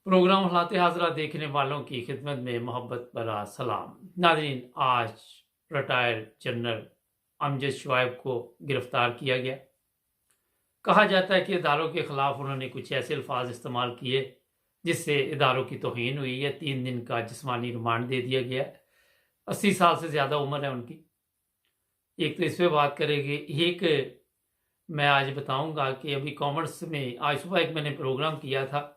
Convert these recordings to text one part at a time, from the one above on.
Programme हालात हाज़रा देखने वालों की खिदमत में मोहब्बत भरा सलाम। नाज़रीन, आज रिटायर्ड जनरल अमजद शुआइब को गिरफ्तार किया गया। कहा जाता है कि इदारों के खिलाफ उन्होंने कुछ ऐसे अल्फाज इस्तेमाल किए जिससे इदारों की तौहीन हुई है। 3 दिन का जिस्मानी रिमांड दे दिया गया। 80 साल से ज़्यादा उम्र है उनकी। एक तो इस पे बात करेंगे। एक मैं आज बताऊंगा कि अभी कॉमर्स में आज सुबह एक मैंने प्रोग्राम किया था।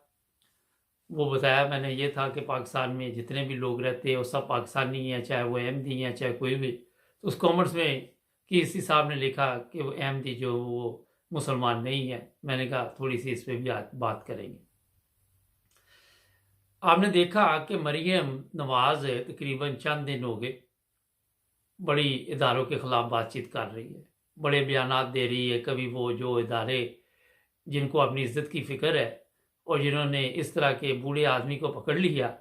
वो बताया मैंने ये था कि पाकिस्तान में जितने भी लोग रहते हैं वो सब पाकिस्तानी हैं, चाहे वो अहमदी हैं चाहे कोई भी। तो उस कॉमर्स में किसी साहब ने लिखा कि वो अहमदी जो वो मुसलमान नहीं है। मैंने कहा थोड़ी सी इस पर भी आज बात करेंगे। आपने देखा कि मरियम नवाज तकरीबन चंद दिन हो गए बड़ी इदारों के खिलाफ बातचीत कर रही है, बड़े बयानात दे रही है। कभी वो जो इदारे जिनको अपनी इज्जत की फिक्र है और जिन्होंने इस तरह के बूढ़े आदमी को पकड़ लिया,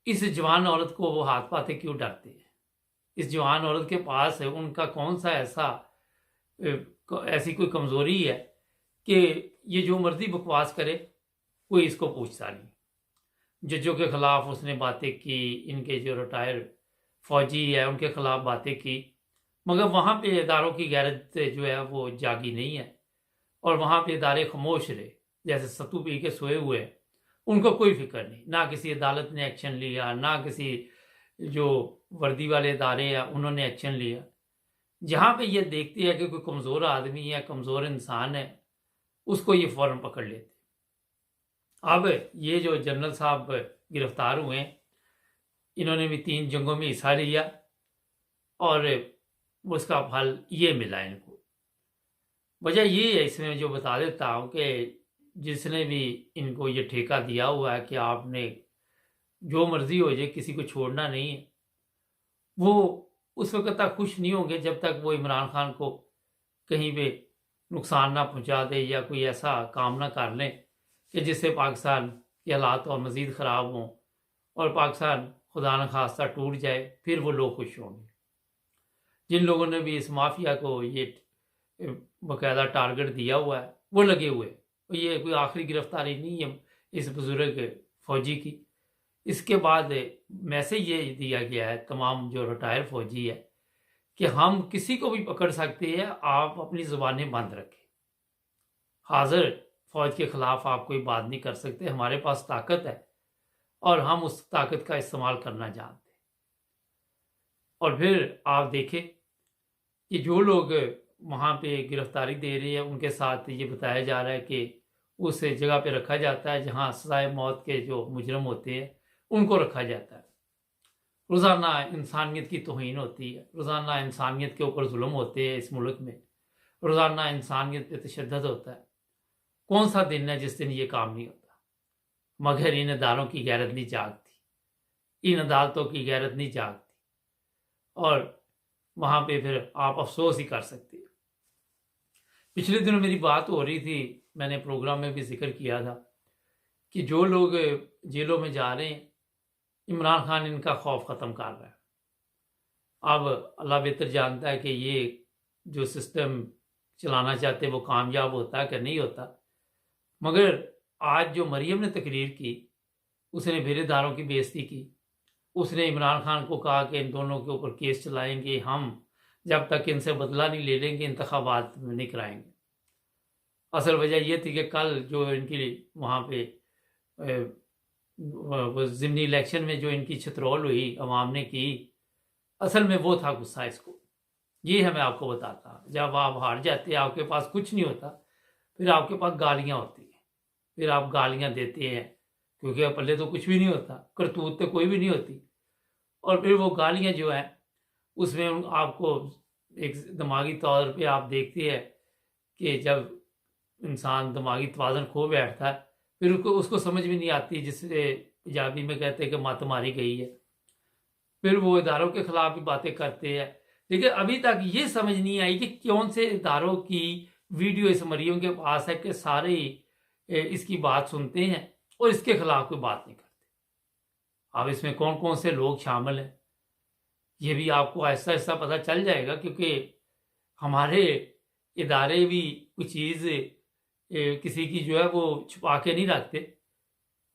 इस जवान औरत को वो हाथ पाते क्यों डरते हैं? इस जवान औरत के पास है उनका कौन सा ऐसी कोई कमजोरी है कि ये जो मर्जी बकवास करे, कोई इसको पूछता नहीं। जजों के खिलाफ उसने बातें की, इनके जो रिटायर्ड फौजी है उनके खिलाफ बातें की, मगर वहां पे इदारों की गैरत जो है वो जागी नहीं है और वहां पे इदारे खामोश रहे, जैसे सत्तू पी के सोए हुए हैं। उनको कोई फिक्र नहीं, ना किसी अदालत ने एक्शन लिया, ना किसी जो वर्दी वाले इदारे हैं उन्होंने एक्शन लिया। जहां पे ये देखते हैं कि कोई कमजोर आदमी है, कमजोर इंसान है, उसको ये फौरन पकड़ लेते। अब ये जो जनरल साहब गिरफ्तार हुए, इन्होंने भी 3 जंगों में हिस्सा लिया और उसका फल ये मिला इनको। वजह ये है, इसमें जो बता देता हूँ कि जिसने भी इनको ये ठेका दिया हुआ है कि आपने जो मर्जी हो जाए किसी को छोड़ना नहीं है, वो उस वक्त तक खुश नहीं होंगे जब तक वो इमरान खान को कहीं पे नुकसान ना पहुंचा दे या कोई ऐसा काम ना कर लें कि जिससे पाकिस्तान के हालात और मज़ीद ख़राब हों और पाकिस्तान खुदा न खास्ता टूट जाए। फिर वो लोग खुश होंगे। जिन लोगों ने भी इस माफिया को ये बाकायदा टारगेट दिया हुआ है वो लगे हुए। ये कोई आखिरी गिरफ्तारी नहीं है इस बुजुर्ग फौजी की। इसके बाद मैसेज ये दिया गया है तमाम जो रिटायर फौजी है कि हम किसी को भी पकड़ सकते हैं, आप अपनी जुबानें बंद रखें। हाजिर फौज के खिलाफ आप कोई बात नहीं कर सकते। हमारे पास ताकत है और हम उस ताकत का इस्तेमाल करना जानते हैं। और फिर आप देखें कि जो लोग वहाँ पे गिरफ्तारी दे रहे हैं उनके साथ ये बताया जा रहा है कि उस जगह पे रखा जाता है जहाँ सजाए मौत के जो मुजरम होते हैं उनको रखा जाता है। रोज़ाना इंसानियत की तौहीन होती है, रोज़ाना इंसानियत के ऊपर जुल्म होते हैं इस मुल्क में, रोज़ाना इंसानियत पे तशद्दुद होता है। कौन सा दिन है जिस दिन ये काम नहीं होता? मगर इन अदालों की गैरत नहीं जागती, इन अदालतों की गैरत नहीं जागती और वहाँ पे फिर आप अफसोस ही कर सकते हैं। पिछले दिनों मेरी बात हो रही थी, मैंने प्रोग्राम में भी जिक्र किया था कि जो लोग जेलों में जा रहे हैं, इमरान खान इनका खौफ ख़त्म कर रहा है। अब अल्लाह बेहतर जानता है कि ये जो सिस्टम चलाना चाहते हैं वो कामयाब होता है कि नहीं होता। मगर आज जो मरियम ने तकरीर की, उसने बेरेदारों की बेइज्जती की। उसने इमरान खान को कहा कि इन दोनों के ऊपर केस चलाएंगे हम, जब तक इनसे बदला नहीं ले लेंगे इंतखाबात नहीं कराएंगे। असल वजह यह थी कि कल जो इनकी वहाँ पे वो ज़िमनी इलेक्शन में जो इनकी छतरोल हुई अवाम ने की, असल में वो था गुस्सा इसको। ये है मैं आपको बताता, जब आप हार जाते हैं, आपके पास कुछ नहीं होता, फिर आपके पास गालियाँ होती हैं, फिर आप गालियाँ देते हैं क्योंकि पल्ले तो कुछ भी नहीं होता, करतूत तो कोई भी नहीं होती। और फिर वो गालियाँ जो हैं उसमें आपको एक दिमागी तौर पे आप देखते हैं कि जब इंसान दिमागी तवाज़ुन खो बैठता है फिर उसको समझ में नहीं आती, जिससे पंजाबी में कहते हैं कि मत मारी गई है। फिर वो इदारों के खिलाफ भी बातें करते हैं। लेकिन अभी तक ये समझ नहीं आई कि कौन से इदारों की वीडियो इस मरियम के पास है कि सारे इसकी बात सुनते हैं और इसके खिलाफ कोई बात नहीं करते। अब इसमें कौन कौन से लोग शामिल हैं ये भी आपको ऐसा ऐसा पता चल जाएगा, क्योंकि हमारे इदारे भी कोई चीज़ किसी की जो है वो छुपा के नहीं रखते।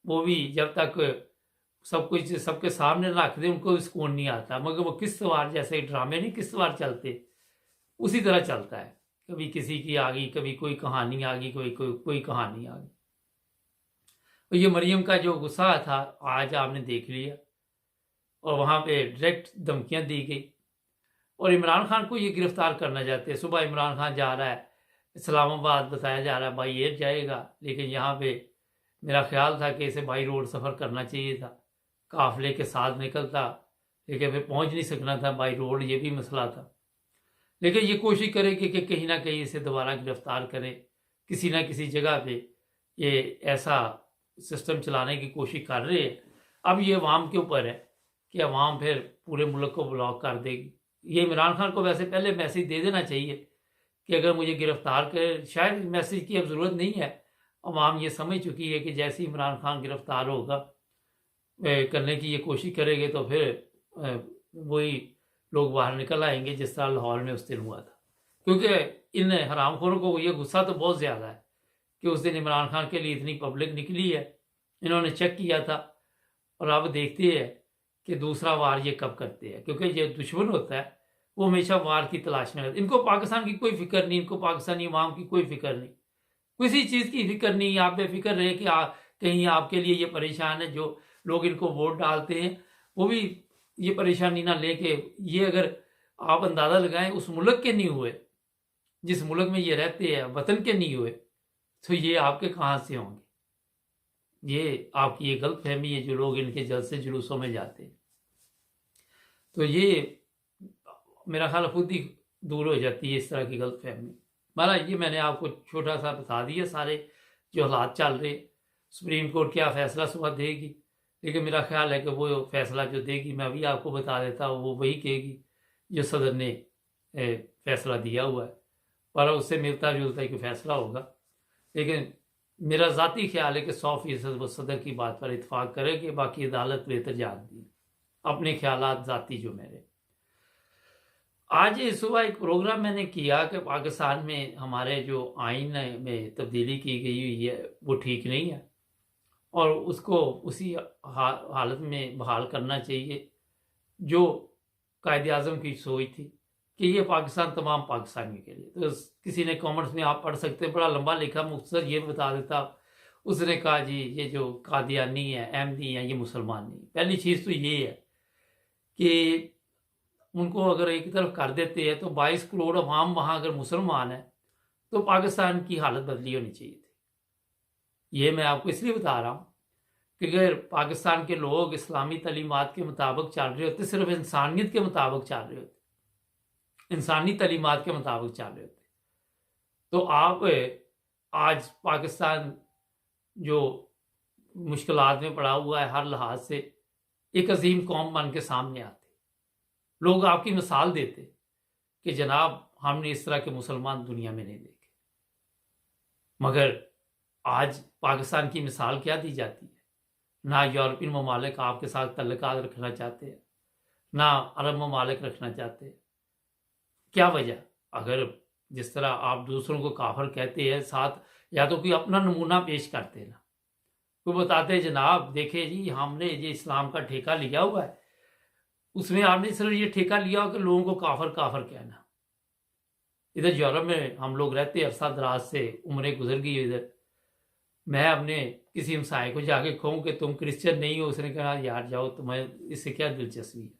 वो भी जब तक सब कुछ सबके सामने रख दे उनको सुकून नहीं आता। मगर वो किस्तवार जैसे ड्रामे नहीं किस्तवार चलते, उसी तरह चलता है। कभी किसी की आ गई, कभी कोई कहानी आ गई, कोई कहानी आ गई। तो ये मरियम का जो गुस्सा था आज आपने देख लिया, और वहाँ पे डायरेक्ट धमकियाँ दी गई। और इमरान खान को ये गिरफ्तार करना चाहते हैं। सुबह इमरान खान जा रहा है इस्लामाबाद, बताया जा रहा है बाई एयर जाएगा, लेकिन यहाँ पे मेरा ख्याल था कि इसे बाई रोड सफ़र करना चाहिए था, काफिले के साथ निकलता, लेकिन फिर पहुँच नहीं सकना था बाई रोड, ये भी मसला था। लेकिन ये कोशिश करेगी कि कहीं ना कहीं इसे दोबारा गिरफ्तार करें, किसी ना किसी जगह पे ये ऐसा सिस्टम चलाने की कोशिश कर रहे हैं। अब ये अवाम के ऊपर है कि अवाम फिर पूरे मुल्क को ब्लॉक कर देगी। ये इमरान खान को वैसे पहले मैसेज दे देना चाहिए कि अगर मुझे गिरफ्तार करे, शायद मैसेज की अब ज़रूरत नहीं है। अवाम ये समझ चुकी है कि जैसे इमरान खान गिरफ्तार होगा, करने की ये कोशिश करेंगे, तो फिर वही लोग बाहर निकल आएंगे जिस तरह लाहौर में उस दिन हुआ था। क्योंकि इन हरामखोरों को ये गुस्सा तो बहुत ज़्यादा है कि उस दिन इमरान खान के लिए इतनी पब्लिक निकली है, इन्होंने चेक किया था। और अब देखते हैं कि दूसरा वार ये कब करते हैं, क्योंकि ये दुश्मन होता है वो हमेशा वार की तलाश में रहता है। इनको पाकिस्तान की कोई फिक्र नहीं, इनको पाकिस्तानी अवाम की कोई फिक्र नहीं, किसी चीज़ की फिक्र नहीं। आप बेफिक्र रहे कि कहीं आपके लिए ये परेशान है, जो लोग इनको वोट डालते हैं वो भी ये परेशानी ना लेके, ये अगर आप अंदाज़ा लगाएं उस मुल्क के नहीं हुए जिस मुल्क में ये रहते हैं, वतन के नहीं हुए, तो ये आपके कहाँ से होंगे। ये आपकी ये गलत फहमी है जो लोग इनके जलसे जुलूसों में जाते हैं। तो ये मेरा ख्याल खुद ही दूर हो जाती है इस तरह की गलत फहमी। महाराज ये मैंने आपको छोटा सा बता दिया सारे जो हालात चल रहे। सुप्रीम कोर्ट क्या फैसला सुबह देगी, लेकिन मेरा ख्याल है कि वो फैसला जो देगी मैं अभी आपको बता देता हूँ, वो वही कहेगी जो सदर ने फैसला दिया हुआ है, पर उससे मिलता जुलता ही फैसला होगा। लेकिन मेरा ज़ाती ख्याल है कि 100% वो सदर की बात पर इतफाक़ करेगी, बाकी अदालत बेहतर जानती है। अपने ख्यालात ज़ाती जो मेरे। आज सुबह एक प्रोग्राम मैंने किया कि पाकिस्तान में हमारे जो आइन में तब्दीली की गई हुई है वो ठीक नहीं है, और उसको उसी हालत में बहाल करना चाहिए जो कायदे आज़म की सोच थी कि ये पाकिस्तान तमाम पाकिस्तानियों के लिए। तो किसी ने कमेंट्स में आप पढ़ सकते हैं, बड़ा लंबा लिखा, मुख्तसर ये बता देता। उसने कहा जी ये जो कादियानी है, अहमदी हैं, ये मुसलमान नहीं। पहली चीज़ तो ये है कि उनको अगर एक तरफ कर देते हैं तो 22 करोड़ अवाम वहाँ अगर मुसलमान है तो पाकिस्तान की हालत बदली होनी चाहिए थी। ये मैं आपको इसलिए बता रहा हूँ कि अगर पाकिस्तान के लोग इस्लामी तालीमात के मुताबिक चल रहे होते, सिर्फ इंसानियत के मुताबिक चल रहे होते, इंसानी तालीमात के मुताबिक चल रहे होते, तो आप आज पाकिस्तान जो मुश्किलात में पड़ा हुआ है हर लिहाज से, एक अजीम कौम बन के सामने आते, लोग आपकी मिसाल देते कि जनाब हमने इस तरह के मुसलमान दुनिया में नहीं देखे। मगर आज पाकिस्तान की मिसाल क्या दी जाती है? ना यूरोपियन ममालिक आपके साथ तल्लुकात रखना चाहते हैं, ना अरब ममालिक रखना चाहते हैं। क्या वजह? अगर जिस तरह आप दूसरों को काफिर कहते हैं, साथ या तो कोई अपना नमूना पेश करते ना, कोई बताते जनाब देखे जी हमने ये इस्लाम का ठेका लिया हुआ है, उसमें आपने सिर्फ ये ठेका लिया हो कि लोगों को काफिर काफिर कहना। इधर यूरोप में हम लोग रहते, अरसा दराज से उम्रें गुजर गई इधर। मैं अपने किसी हमसाए को जाके कहूँ कि तुम क्रिश्चियन नहीं हो, उसने कहा यार जाओ, तुम्हें इससे क्या दिलचस्पी है?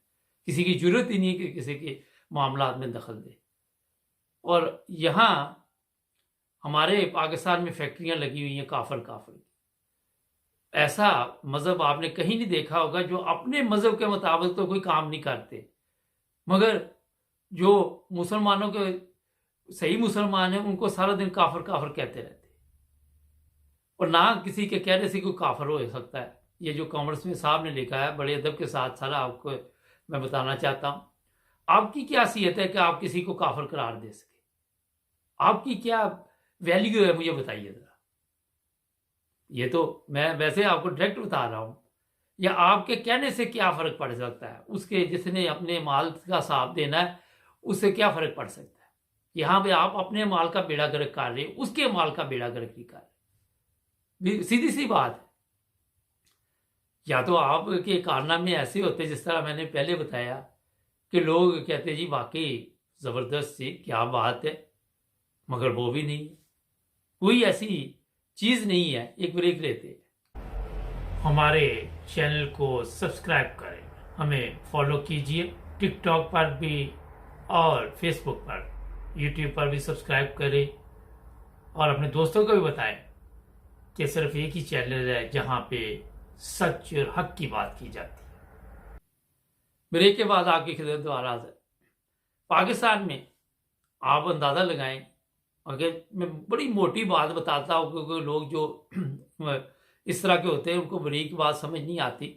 किसी की जरूरत ही नहीं है कि किसी के मामलात में दखल दे। और यहाँ हमारे पाकिस्तान में फैक्ट्रियाँ लगी हुई हैं काफिर काफिर की। ऐसा मज़हब आपने कहीं नहीं देखा होगा जो अपने मज़हब के मुताबिक तो कोई काम नहीं करते, मगर जो मुसलमानों के सही मुसलमान हैं उनको सारा दिन काफिर काफिर कहते रहते, और ना किसी के कहने से कोई काफिर हो सकता है। ये जो कॉमर्स में साहब ने लिखा है बड़े अदब के साथ सारा आपको मैं बताना चाहता हूँ। आपकी क्या हैसियत है कि आप किसी को काफिर करार दे सके? आपकी क्या वैल्यू है, मुझे बताइए जरा। ये तो मैं वैसे आपको डायरेक्ट बता रहा हूँ, या आपके कहने से क्या फर्क पड़ सकता है? उसके जिसने अपने माल का साथ देना है उससे क्या फर्क पड़ सकता है? यहाँ पे आप अपने माल का बेड़ा गर्क कर रहे, उसके माल का बेड़ा गर्क नहीं कर रहे। सीधी सी बात है। या तो आपके कारनामे ऐसे होते जिस तरह मैंने पहले बताया कि लोग कहते जी वाकई ज़बरदस्त थी, क्या बात है, मगर वो भी नहीं है। कोई ऐसी चीज़ नहीं है। एक ब्रेक लेते हैं। हमारे चैनल को सब्सक्राइब करें, हमें फॉलो कीजिए टिकटॉक पर भी और फेसबुक पर, यूट्यूब पर भी सब्सक्राइब करें और अपने दोस्तों को भी बताएं कि सिर्फ एक ही चैनल है जहां पे सच और हक की बात की जाती है। ब्रेक के बाद आपकी खिदमत द्वारा पाकिस्तान में आप अंदाज़ा लगाएं, अगर मैं बड़ी मोटी बात बताता हूँ क्योंकि लोग जो इस तरह के होते हैं उनको बड़ी की बात समझ नहीं आती।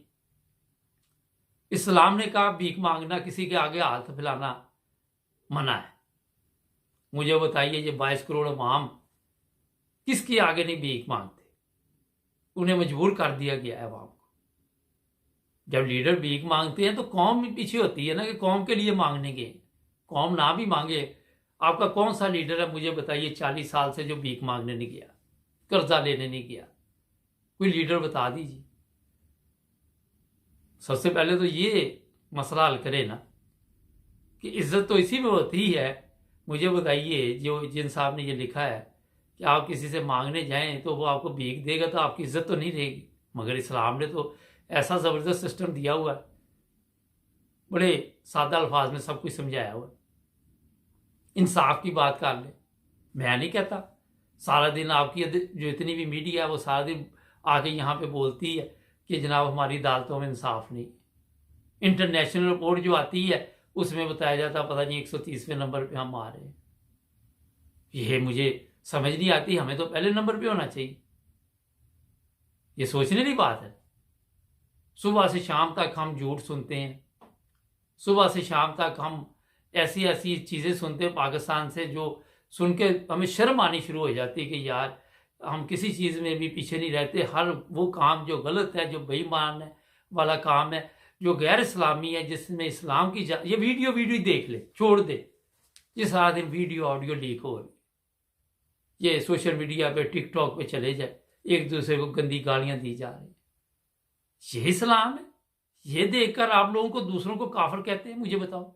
इस्लाम ने कहा भीख मांगना, किसी के आगे हाथ फैलाना मना है। मुझे बताइए ये 22 करोड़ अवाम किसके आगे नहीं भीख मांगते? उन्हें मजबूर कर दिया गया है अवाम को। जब लीडर भीख मांगते हैं तो कौम पीछे होती है ना कि कौम के लिए मांगने के। कौम ना भी मांगे, आपका कौन सा लीडर है मुझे बताइए 40 साल से जो भीख मांगने नहीं गया, कर्जा लेने नहीं गया? कोई लीडर बता दीजिए। सबसे पहले तो ये मसला हल करे ना कि इज्जत तो इसी में होती है। मुझे बताइए जो जिन साहब ने ये लिखा है कि आप किसी से मांगने जाएं तो वो आपको भीख देगा तो आपकी इज्जत तो नहीं रहेगी, मगर इस्लाम ने तो ऐसा ज़बरदस्त सिस्टम दिया हुआ है, बड़े सादा अल्फाज में सब कुछ समझाया हुआ है। इंसाफ की बात कर ले, मैं नहीं कहता सारा दिन आपकी जो इतनी भी मीडिया है वो सारा दिन आके यहाँ पे बोलती है कि जनाब हमारी अदालतों में इंसाफ नहीं। इंटरनेशनल रिपोर्ट जो आती है उसमें बताया जाता पता नहीं 130वें नंबर पे हम आ रहे हैं। ये मुझे समझ नहीं आती, हमें तो पहले नंबर पे होना चाहिए। ये सोचने की बात है। सुबह से शाम तक हम झूठ सुनते हैं, सुबह से शाम तक हम ऐसी ऐसी चीज़ें सुनते हैं पाकिस्तान से जो सुन के हमें शर्म आनी शुरू हो जाती है कि यार हम किसी चीज़ में भी पीछे नहीं रहते। हर वो काम जो गलत है, जो बेईमान है वाला काम है, जो गैर इस्लामी है, जिसमें इस्लाम की ये वीडियो देख ले, छोड़ दे। ये सारा दिन वीडियो ऑडियो लीक हो रही, ये सोशल मीडिया पे टिकटॉक पे चले जाए, एक दूसरे को गंदी गालियां दी जा रही। ये इस्लाम है? ये देखकर आप लोगों को दूसरों को काफिर कहते हैं? मुझे बताओ।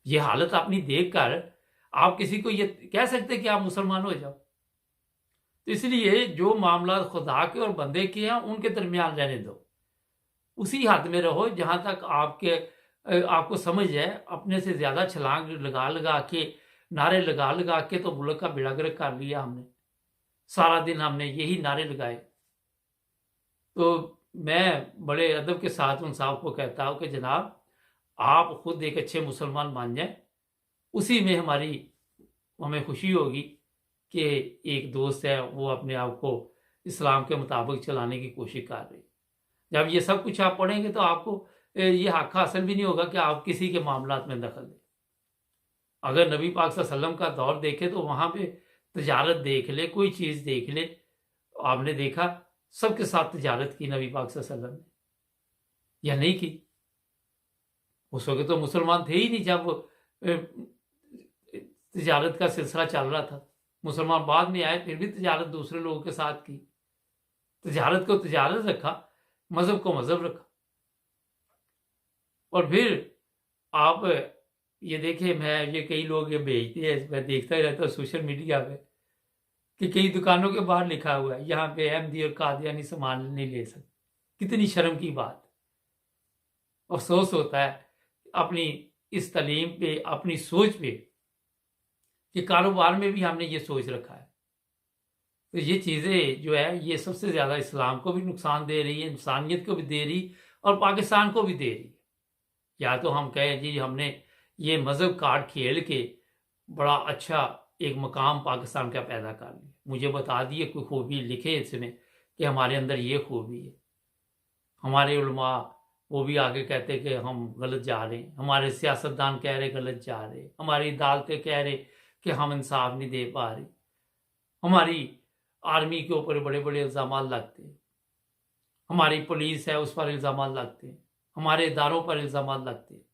ये हालत अपनी देखकर आप किसी को ये कह सकते कि आप मुसलमान हो जाओ? तो इसलिए जो मामला खुदा के और बंदे के हैं उनके दरमियान रहने दो, उसी हद में रहो जहां तक आपको समझ है। अपने से ज्यादा छलांग लगा के, नारे लगा के तो मुल्क का बेड़ा गर्क कर लिया हमने। सारा दिन हमने यही नारे लगाए। तो मैं बड़े अदब के साथ उन साहब को कहता हूं कि जनाब आप खुद एक अच्छे मुसलमान मान जाए, उसी में हमें खुशी होगी कि एक दोस्त है वो अपने आप को इस्लाम के मुताबिक चलाने की कोशिश कर रही है। जब ये सब कुछ आप पढ़ेंगे तो आपको ये हक हासिल भी नहीं होगा कि आप किसी के मामलात में दखल दें। अगर नबी पाक सल्लल्लाहु अलैहि वसल्लम का दौर देखे तो वहां पे तजारत देख ले, कोई चीज देख ले, तो आपने देखा सबके साथ तजारत की नबी पाक सल्लल्लाहु अलैहि वसल्लम ने, या नहीं की? उस वक्त तो मुसलमान थे ही नहीं जब तजारत का सिलसिला चल रहा था। मुसलमान बाद में आए, फिर भी तजारत दूसरे लोगों के साथ की। तजारत को तजारत रखा, मजहब को मजहब रखा। और फिर आप ये देखें, मैं ये कई लोग ये भेजते हैं, मैं देखता ही रहता हूँ सोशल मीडिया पे कि कई दुकानों के बाहर लिखा हुआ है यहाँ पे अहमदी और कादियानी सामान नहीं ले सकते। कितनी शर्म की बात। अफसोस होता है अपनी इस तालीम पे, अपनी सोच पे, कि कारोबार में भी हमने ये सोच रखा है। तो ये चीज़ें जो है ये सबसे ज़्यादा इस्लाम को भी नुकसान दे रही है, इंसानियत को भी दे रही और पाकिस्तान को भी दे रही है। या तो हम कहें जी हमने ये मज़हब कार्ड खेल के बड़ा अच्छा एक मकाम पाकिस्तान का पैदा कर लिया। मुझे बता दिए कोई खूबी लिखे इसमें कि हमारे अंदर ये खूबी है। हमारे उलमा वो भी आगे कहते कि हम गलत जा रहे हैं, हमारे सियासतदान कह रहे गलत जा रहे, हमारी अदालतें कह रहे कि हम इंसाफ नहीं दे पा रहे, हमारी आर्मी के ऊपर बड़े बड़े इल्ज़ाम लगते हैं, हमारी पुलिस है उस पर इल्ज़ाम लगते हैं, हमारे इदारों पर इल्ज़ाम लगते हैं।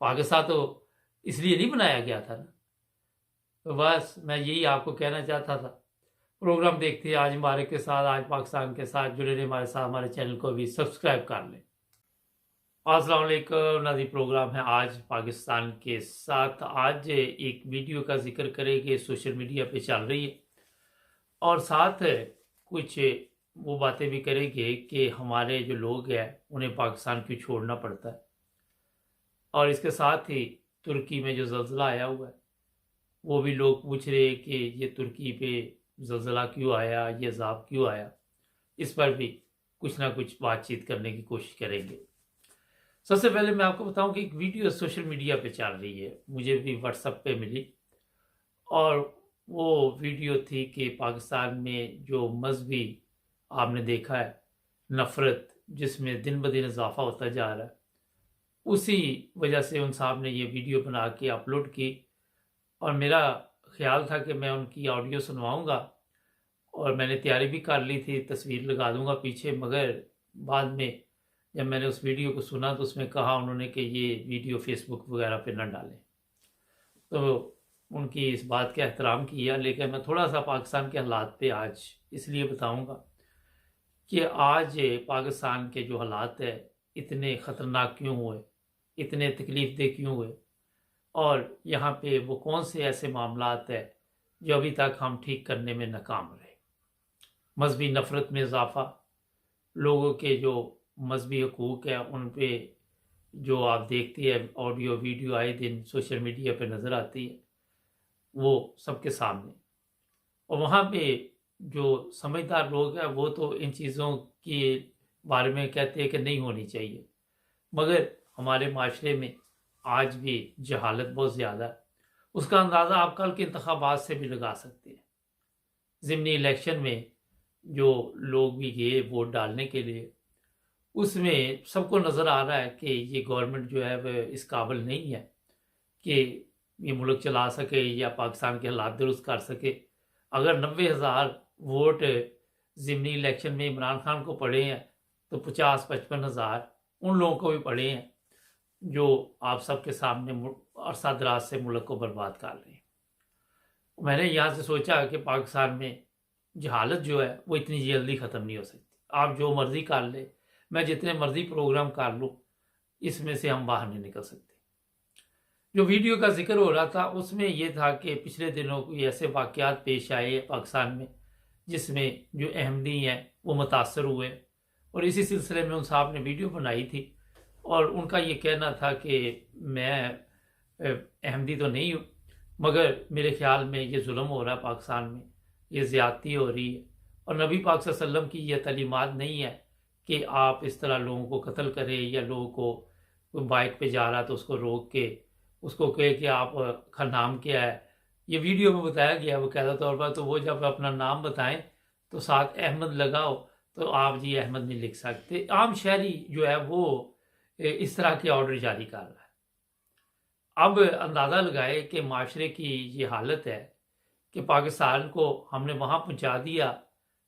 पाकिस्तान तो इसलिए नहीं बनाया गया था ना। तो बस मैं यही आपको कहना चाहता था प्रोग्राम देखते हैं आज हमारे के साथ, आज पाकिस्तान के साथ जुड़े रहे हमारे साथ, हमारे चैनल को भी सब्सक्राइब कर लें। अस्सलाम वालेकुम नाज़रीन, प्रोग्राम है आज पाकिस्तान के साथ। आज एक वीडियो का जिक्र करेंगे, सोशल मीडिया पे चल रही है, और साथ कुछ वो बातें भी करेंगे कि हमारे जो लोग हैं उन्हें पाकिस्तान क्यों छोड़ना पड़ता है। और इसके साथ ही तुर्की में जो ज़ल्ज़ला आया हुआ है, वो भी लोग पूछ रहे हैं कि ये तुर्की पे ज़ल्ज़ला क्यों आया, ये अज़ाब क्यों आया। इस पर भी कुछ ना कुछ बातचीत करने की कोशिश करेंगे। सबसे पहले मैं आपको बताऊं कि एक वीडियो सोशल मीडिया पे चल रही है, मुझे भी व्हाट्सएप पे मिली, और वो वीडियो थी कि पाकिस्तान में जो मजहबी आपने देखा है नफ़रत, जिसमें दिन ब दिन इजाफा होता जा रहा है, उसी वजह से उन साहब ने ये वीडियो बना के अपलोड की। और मेरा ख्याल था कि मैं उनकी ऑडियो सुनवाऊंगा, और मैंने तैयारी भी कर ली थी, तस्वीर लगा दूंगा पीछे, मगर बाद में जब मैंने उस वीडियो को सुना तो उसमें कहा उन्होंने कि ये वीडियो फेसबुक वगैरह पे न डालें। तो उनकी इस बात का एहतराम किया, लेकिन मैं थोड़ा सा पाकिस्तान के हालात पे आज इसलिए बताऊंगा कि आज पाकिस्तान के जो हालात है इतने ख़तरनाक क्यों हुए, इतने तकलीफ दे क्यों हुए, और यहाँ पे वो कौन से ऐसे मामलात है जो अभी तक हम ठीक करने में नाकाम रहे। मजहबी नफ़रत में इजाफा, लोगों के जो मजहबी हकूक़ है उन पे जो आप देखती है ऑडियो वीडियो आए दिन सोशल मीडिया पे नज़र आती है, वो सबके सामने। और वहाँ पे जो समझदार लोग हैं वो तो इन चीज़ों के बारे में कहते हैं कि नहीं होनी चाहिए, मगर हमारे माशरे में आज भी जहालत बहुत ज़्यादा है। उसका अंदाज़ा आप कल के इंतखाबात से भी लगा सकते हैं। ज़िमनी इलेक्शन में जो लोग भी गए वोट डालने के लिए, उसमें सबको नज़र आ रहा है कि ये गवर्नमेंट जो है वह इस काबिल नहीं है कि ये मुल्क चला सके या पाकिस्तान के हालात दुरुस्त कर सके। अगर 90,000 वोट ज़िमनी इलेक्शन में इमरान खान को पड़े हैं तो 50-55,000 उन लोगों को भी पड़े हैं जो आप सबके सामने अरसा दराज से मुल्क को बर्बाद कर रहे हैं। मैंने यहाँ से सोचा कि पाकिस्तान में जहालत जो है वो इतनी जल्दी ख़त्म नहीं हो सकती। आप जो मर्ज़ी कर ले, मैं जितने मर्ज़ी प्रोग्राम कर लूँ, इसमें से हम बाहर नहीं निकल सकते। जो वीडियो का जिक्र हो रहा था उसमें यह था कि पिछले दिनों कोई ऐसे वाक़यात पेश आए पाकिस्तान में जिसमें जो अहमदी हैं वो मुतासर हुए, और इसी सिलसिले में उन साहब ने वीडियो बनाई थी, और उनका ये कहना था कि मैं अहमदी तो नहीं हूँ, मगर मेरे ख्याल में ये जुल्म हो रहा है पाकिस्तान में, ये ज़्यादती हो रही है, और नबी पाक सल्लल्लाहु अलैहि वसल्लम की ये तालीमात नहीं है कि आप इस तरह लोगों को कत्ल करें, या लोगों को कोई बाइक पे जा रहा तो उसको रोक के उसको कहे कि आपका नाम क्या है। ये वीडियो में बताया गया बाकायदा तौर पर, तो वो जब अपना नाम बताएं तो साथ अहमद लगाओ, तो आप जी अहमद नहीं लिख सकते। आम शहरी जो है वो इस तरह के ऑर्डर जारी कर रहा है। अब अंदाज़ा लगाए कि माशरे की ये हालत है कि पाकिस्तान को हमने वहाँ पहुँचा दिया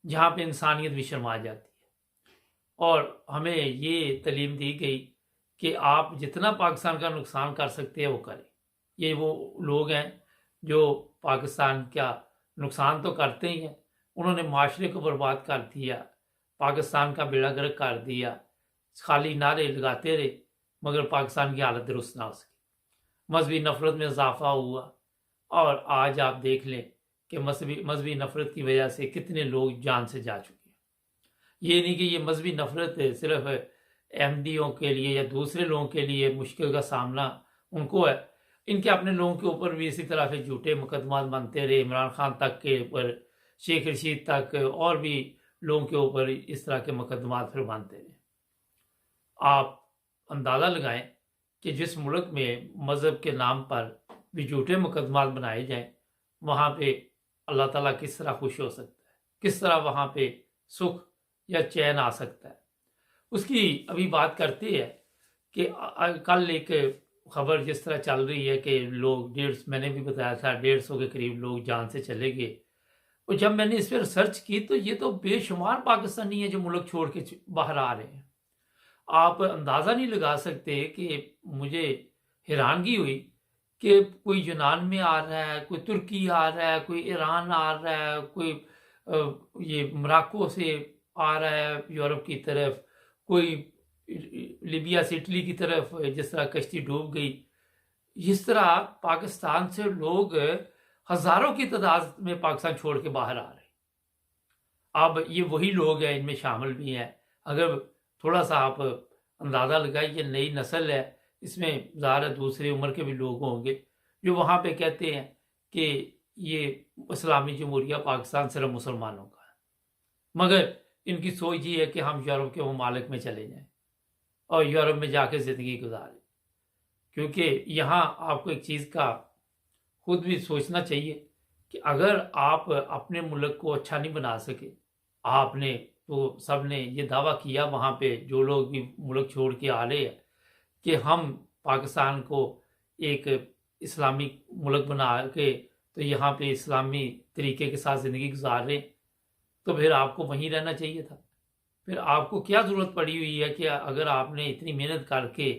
जहाँ पे इंसानियत भी शर्मा जाती है, और हमें ये तालीम दी गई कि आप जितना पाकिस्तान का नुकसान कर सकते हैं वो करें। ये वो लोग हैं जो पाकिस्तान का नुकसान तो करते ही हैं, उन्होंने माशरे को बर्बाद कर दिया, पाकिस्तान का बेड़ा गर्क कर दिया, खाली नारे लगाते रहे मगर पाकिस्तान की हालत दुरुस्त ना हो सकी। मजहबी नफ़रत में इजाफा हुआ, और आज आप देख लें कि मजहबी नफ़रत की वजह से कितने लोग जान से जा चुके हैं। ये नहीं कि ये मजहबी नफ़रत सिर्फ अहमदियों के लिए या दूसरे लोगों के लिए मुश्किल का सामना उनको है, इनके अपने लोगों के ऊपर भी इसी तरह से झूठे मुकदमात बनते रहे, इमरान खान तक के ऊपर, शेख रशीद तक, और भी लोगों के ऊपर इस तरह के मुकदमात फिर बनते रहे। आप अंदाज़ा लगाएं कि जिस मुल्क में मज़हब के नाम पर भी झूठे मुकदमात बनाए जाएं, वहाँ पे अल्लाह ताला किस तरह खुश हो सकता है, किस तरह वहाँ पे सुख या चैन आ सकता है। उसकी अभी बात करते हैं कि कल एक खबर जिस तरह चल रही है कि लोग मैंने भी बताया था 150 के करीब लोग जान से चले गए, और जब मैंने इस पर सर्च की तो ये तो बेशुमार पाकिस्तानी है जो मुल्क छोड़ के बाहर आ रहे हैं। आप अंदाज़ा नहीं लगा सकते कि मुझे हैरानगी हुई कि कोई यूनान में आ रहा है, कोई तुर्की आ रहा है, कोई ईरान आ रहा है, कोई ये मोरक्को से आ रहा है यूरोप की तरफ, कोई लीबिया से इटली की तरफ, जिस तरह कश्ती डूब गई, इस तरह पाकिस्तान से लोग हजारों की तादाद में पाकिस्तान छोड़ के बाहर आ रहे हैं। अब ये वही लोग हैं, इनमें शामिल भी हैं। अगर थोड़ा सा आप अंदाज़ा लगाइए, ये नई नस्ल है, इसमें ज़्यादा दूसरी उम्र के भी लोग होंगे जो वहाँ पे कहते हैं कि ये इस्लामी जमहूरिया पाकिस्तान सिर्फ मुसलमानों का है, मगर इनकी सोच ये है कि हम यूरोप के ममालिक में चले जाएं और यूरोप में जाके ज़िंदगी गुजारें। क्योंकि यहाँ आपको एक चीज़ का खुद भी सोचना चाहिए कि अगर आप अपने मुल्क को अच्छा नहीं बना सके, आपने तो सब ने ये दावा किया वहाँ पे जो लोग भी मुल्क छोड़ के आ रहे हैं कि हम पाकिस्तान को एक इस्लामी मुल्क बना के तो यहाँ पे इस्लामी तरीके के साथ ज़िंदगी गुजार रहे, तो फिर आपको वहीं रहना चाहिए था। फिर आपको क्या ज़रूरत पड़ी हुई है कि अगर आपने इतनी मेहनत करके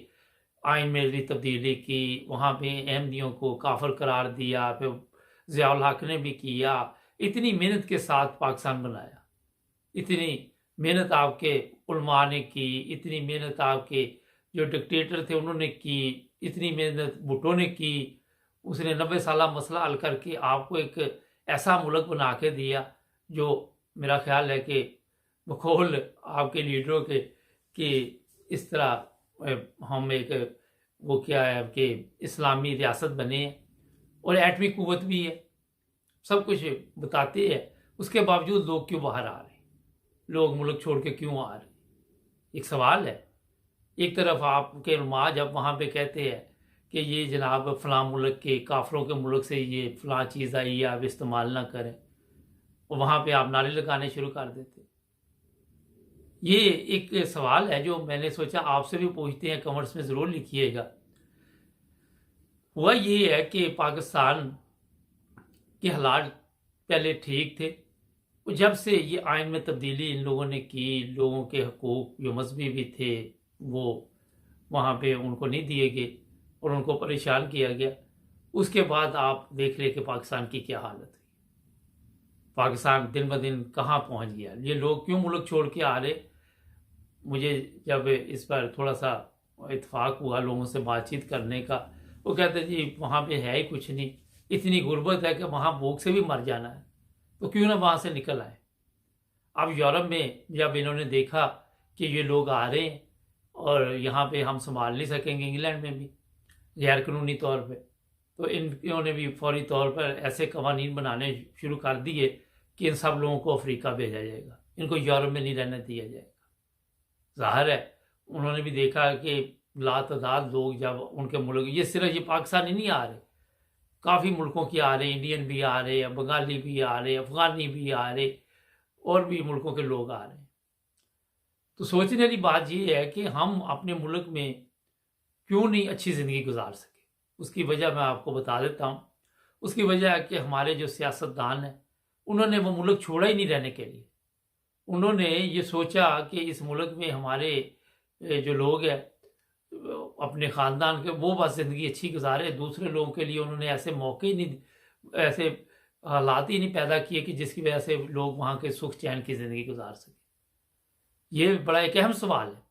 आइन में भी तब्दीली की, वहाँ पे अहमदियों को काफिर करार दिया, फिर ज़ियाउल हक ने भी किया, इतनी मेहनत के साथ पाकिस्तान बनाया, इतनी मेहनत आपके उलमा ने की, इतनी मेहनत आपके जो डिक्टेटर थे उन्होंने की, इतनी मेहनत भुट्टो ने की, उसने 90 साला मसला हल करके आपको एक ऐसा मुल्क बना के दिया जो मेरा ख्याल है कि बकौल आपके लीडरों के कि इस तरह हम एक वो क्या है कि इस्लामी रियासत बने हैं और एटमी कुव्वत भी है, सब कुछ बताते हैं, उसके बावजूद लोग क्यों बाहर आ रहे हैं, लोग मुल्क छोड़ के क्यों आ रहे हैं, एक सवाल है। एक तरफ आपके उलमा जब वहाँ पे कहते हैं कि ये जनाब फ़लाँ मुल्क के काफरों के मुल्क से ये फ़लाँ चीज़ आई है, आप इस्तेमाल ना करें, और वहाँ पे आप नारे लगाने शुरू कर देते। ये एक सवाल है जो मैंने सोचा आपसे भी पूछते हैं, कमेंट्स में ज़रूर लिखिएगा। हुआ ये है कि पाकिस्तान के हालात पहले ठीक थे, और जब से ये आइन में तब्दीली इन लोगों ने की, लोगों के हकूक़ जो मजहबी भी थे वो वहाँ पे उनको नहीं दिए गए और उनको परेशान किया गया, उसके बाद आप देख रहे कि पाकिस्तान की क्या हालत है। पाकिस्तान दिन ब दिन कहाँ पहुँच गया, ये लोग क्यों मुल्क छोड़ के आ रहे। मुझे जब इस पर थोड़ा सा इत्तेफाक हुआ लोगों से बातचीत करने का, वो कहते जी वहाँ पे है ही कुछ नहीं, इतनी गुर्बत है कि वहाँ भूख से भी मर जाना है, तो क्यों ना वहाँ से निकल आए। अब यूरोप में जब इन्होंने देखा कि ये लोग आ रहे हैं और यहाँ पे हम संभाल नहीं सकेंगे, इंग्लैंड में भी गैर कानूनी तौर पे, तो इन्होंने भी फौरी तौर पर ऐसे कवानीन बनाने शुरू कर दिए कि इन सब लोगों को अफ्रीका भेजा जाएगा, इनको यूरोप में नहीं रहने दिया जाएगा। जाहिर है उन्होंने भी देखा कि लातादाद लोग जब उनके मुल्क, ये सिर्फ ये पाकिस्तानी नहीं आ रहे, काफ़ी मुल्कों के आ रहे, इंडियन भी आ रहे, बंगाली भी आ रहे, अफगानी भी आ रहे, और भी मुल्कों के लोग आ रहे हैं। तो सोचने वाली बात ये है कि हम अपने मुल्क में क्यों नहीं अच्छी ज़िंदगी गुजार सके। उसकी वजह मैं आपको बता देता हूँ। उसकी वजह है कि हमारे जो सियासतदान हैं उन्होंने वो मुल्क छोड़ा ही नहीं रहने के लिए। उन्होंने ये सोचा कि इस मुल्क में हमारे जो लोग हैं अपने ख़ानदान के, वो बस ज़िंदगी अच्छी गुजारे, दूसरे लोगों के लिए उन्होंने ऐसे मौके ही नहीं, ऐसे हालात ही नहीं पैदा किए कि जिसकी वजह से लोग वहाँ के सुख चैन की ज़िंदगी गुजार सकें। ये बड़ा एक अहम सवाल है।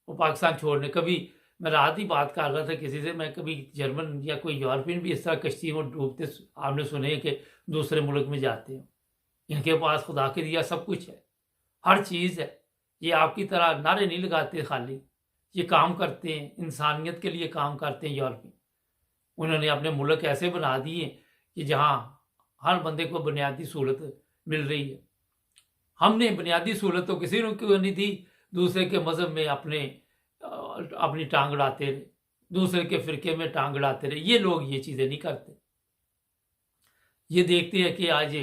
वो पाकिस्तान छोड़ने, कभी मैं रात ही बात कर रहा था किसी से, मैं कभी जर्मन या कोई यूरोपियन भी इस तरह कश्ती में डूबते आपने सुने कि दूसरे मुल्क में जाते हैं, इनके पास खुदा के दिया सब कुछ है, हर चीज़ है, ये आपकी तरह नारे नहीं लगाते, खाली ये काम करते हैं, इंसानियत के लिए काम करते हैं। यूरोपियन उन्होंने अपने मुल्क ऐसे बना दिए कि जहाँ हर बंदे को बुनियादी सहूलत मिल रही है। हमने बुनियादी सहूलत तो किसी को नहीं दी, दूसरे के मज़हब में अपनी टांग अड़ाते रहे, दूसरे के फ़िरके में टांग अड़ाते रहे। ये लोग ये चीज़ें नहीं करते, ये देखते हैं कि आज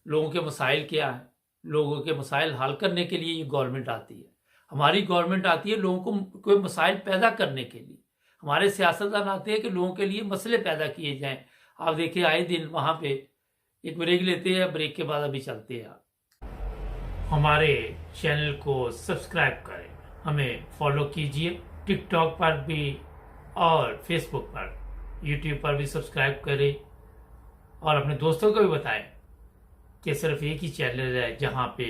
लोगों के मसाइल क्या हैं, लोगों के मसाइल हल करने के लिए ये गवर्नमेंट आती है। हमारी गवर्नमेंट आती है लोगों को कोई मसाइल पैदा करने के लिए, हमारे सियासतदान आते हैं कि लोगों के लिए मसले पैदा किए जाएं। आप देखिए आए दिन वहाँ पे एक ब्रेक लेते हैं, ब्रेक के बाद अभी चलते हैं। हमारे चैनल को सब्सक्राइब करें, हमें फॉलो कीजिए, टिकटॉक पर भी और फेसबुक पर, यूट्यूब पर भी सब्सक्राइब करें और अपने दोस्तों को भी बताएं कि सिर्फ एक ही चैनल है जहां पे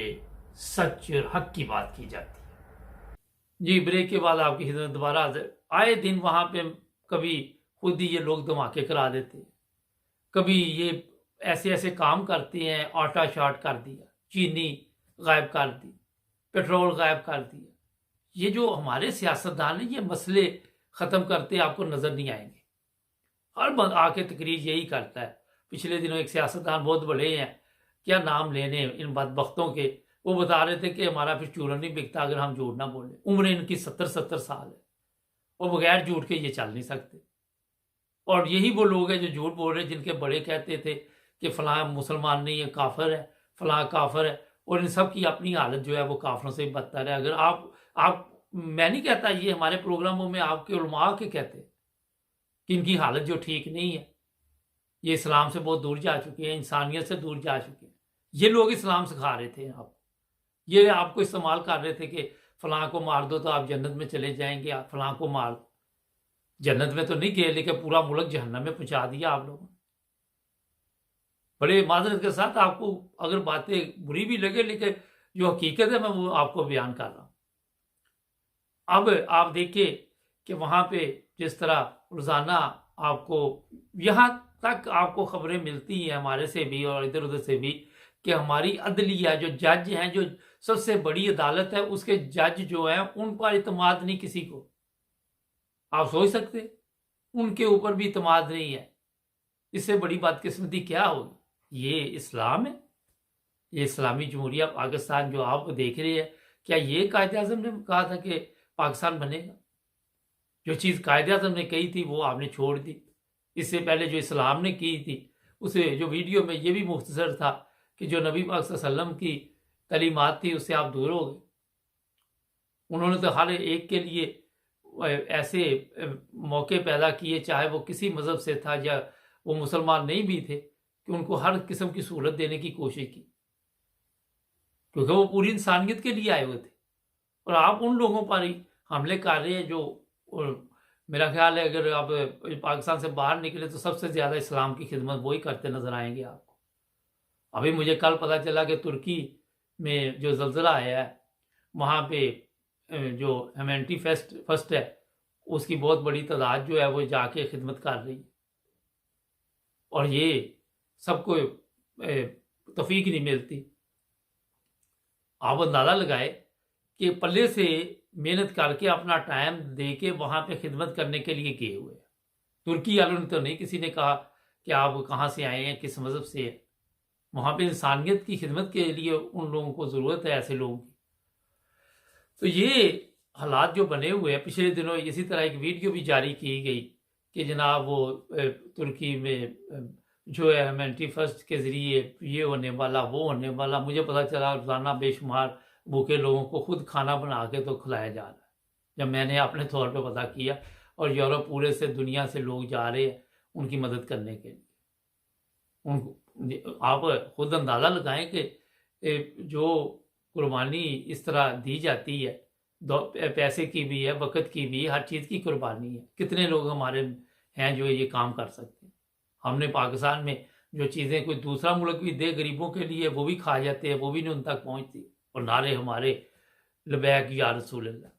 सच और हक की बात की जाती है। जी, ब्रेक के बाद आपकी खिदमत दोबारा हाजिर। आए दिन वहां पे कभी खुद ही ये लोग धमाके करा देते हैं, कभी ये ऐसे ऐसे काम करते हैं, आटा शॉर्ट कर दिया, चीनी गायब कर दी, पेट्रोल गायब कर दिया। ये जो हमारे सियासतदान हैं, ये मसले खत्म करते आपको नजर नहीं आएंगे। हर बंद आके तकरीर यही करता है। पिछले दिनों एक सियासतदान बहुत बड़े हैं, क्या नाम लेने इन बदबख्तों के, वो बता रहे थे कि हमारा फिर चूरन नहीं बिकता अगर हम झूठ ना बोले। उम्र इनकी 70-70 साल है और बगैर झूठ के ये चल नहीं सकते। और यही वो लोग हैं जो झूठ बोल रहे हैं, जिनके बड़े कहते थे कि फलां मुसलमान नहीं है, काफिर है, फलां काफिर है। और इन सब की अपनी हालत जो है वो काफिरों से बदतर है। अगर आप मैं नहीं कहता, ये हमारे प्रोग्रामों में आपके उलमा के कहते कि इनकी हालत जो ठीक नहीं है, ये इस्लाम से बहुत दूर जा चुके हैं, इंसानियत से दूर जा चुके हैं। ये लोग इस्लाम सिखा रहे थे आपको, ये आपको इस्तेमाल कर रहे थे कि फलां को मार दो तो आप जन्नत में चले जाएंगे, आप फलां को मार दो। जन्नत में तो नहीं गए, लेकिन पूरा मुल्क जहन्नम में पहुंचा दिया आप लोगों ने। बड़े माजरत के साथ, आपको अगर बातें बुरी भी लगे, लेकिन जो हकीकत है मैं वो आपको बयान कर रहा हूं। अब आप देखिए कि वहां पे जिस तरह रोजाना आपको यहां तक आपको खबरें मिलती हैं हमारे से भी और इधर उधर से भी, कि हमारी अदलिया जो जज हैं, जो सबसे बड़ी अदालत है, उसके जज जो हैं उन पर इतमाद नहीं किसी को। आप सोच सकते, उनके ऊपर भी इतमाद नहीं है। इससे बड़ी बदकिस्मती क्या होगी? ये इस्लाम है, ये इस्लामी जमहूरिया पाकिस्तान जो आप देख रहे हैं, क्या ये कायदे आजम ने कहा था कि पाकिस्तान बनेगा? जो चीज़ कायदे आजम ने कही थी वो आपने छोड़ दी। इससे पहले जो इस्लाम ने की थी, उसे जो वीडियो में ये भी मुख्तसर था कि जो नबी पाक सल्लल्लाहु अलैहि वसल्लम की तलीमात थी उससे आप दूर हो गए। उन्होंने तो हर एक के लिए ऐसे मौके पैदा किए, चाहे वो किसी मजहब से था या वो मुसलमान नहीं भी थे, कि उनको हर किस्म की सहूलत देने की कोशिश की, क्योंकि वो पूरी इंसानियत के लिए आए हुए थे। और आप उन लोगों पर ही हमले कर रहे हैं जो, मेरा ख्याल है अगर आप पाकिस्तान से बाहर निकले तो सबसे ज्यादा इस्लाम की खिदमत वही करते नजर आएंगे आपको। अभी मुझे कल पता चला कि तुर्की में जो जल्जला आया है, वहां पे जो ह्यूमैनिटी फर्स्ट है, उसकी बहुत बड़ी तादाद जो है वो जाके खिदमत कर रही है। और ये सबको तौफीक नहीं मिलती। आप अंदाजा लगाए कि पल्ले से मेहनत करके अपना टाइम दे के वहां पे खिदमत करने के लिए किए हुए। तुर्की वालों ने तो नहीं किसी ने कहा कि आप कहाँ से आए हैं, किस मजहब से है। वहां पे इंसानियत की खिदमत के लिए उन लोगों को जरूरत है, ऐसे लोगों की। तो ये हालात जो बने हुए हैं, पिछले दिनों इसी तरह एक वीडियो भी जारी की गई कि जनाब वो तुर्की में जो है ह्यूमैनिटी फर्स्ट के जरिए ये होने वाला, वो होने वाला। मुझे पता चला रोजाना बेशुमार भूखे लोगों को खुद खाना बना के तो खिलाया जा रहा है, जब मैंने अपने तौर पे पता किया। और यूरोप पूरे से दुनिया से लोग जा रहे हैं उनकी मदद करने के लिए। उनको आप खुद अंदाज़ा लगाएं कि जो कुर्बानी इस तरह दी जाती है, पैसे की भी है, वक़्त की भी, हर चीज़ की कुर्बानी है। कितने लोग हमारे हैं जो ये काम कर सकते हैं। हमने पाकिस्तान में जो चीज़ें कोई दूसरा मुल्क भी दे गरीबों के लिए, वो भी खा जाते हैं, वो भी नहीं उन तक पहुँचती। और नारे हमारे लबैक या रसूल अल्लाह।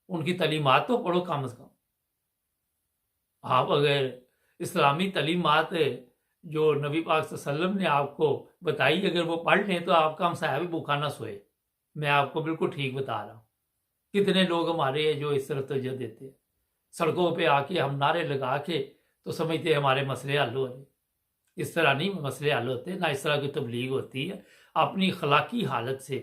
उनकी तलीमात तो पढ़ो कम से कम। आप अगर इस्लामी तलीमात जो नबी पाक सल्लल्लाहु अलैहि वसल्लम ने आपको बताई, अगर वो पढ़ लें तो आपका हमसाया भी भूखा ना सोए। मैं आपको बिल्कुल ठीक बता रहा हूँ। कितने लोग हमारे हैं जो इस तरह तवज्जो देते हैं, सड़कों पे आके हम नारे लगा के तो समझते हैं हमारे मसले हल हो रहे। इस तरह नहीं मसले हल होते, ना इस तरह की तबलीग होती है। अपनी अखलाकी हालत से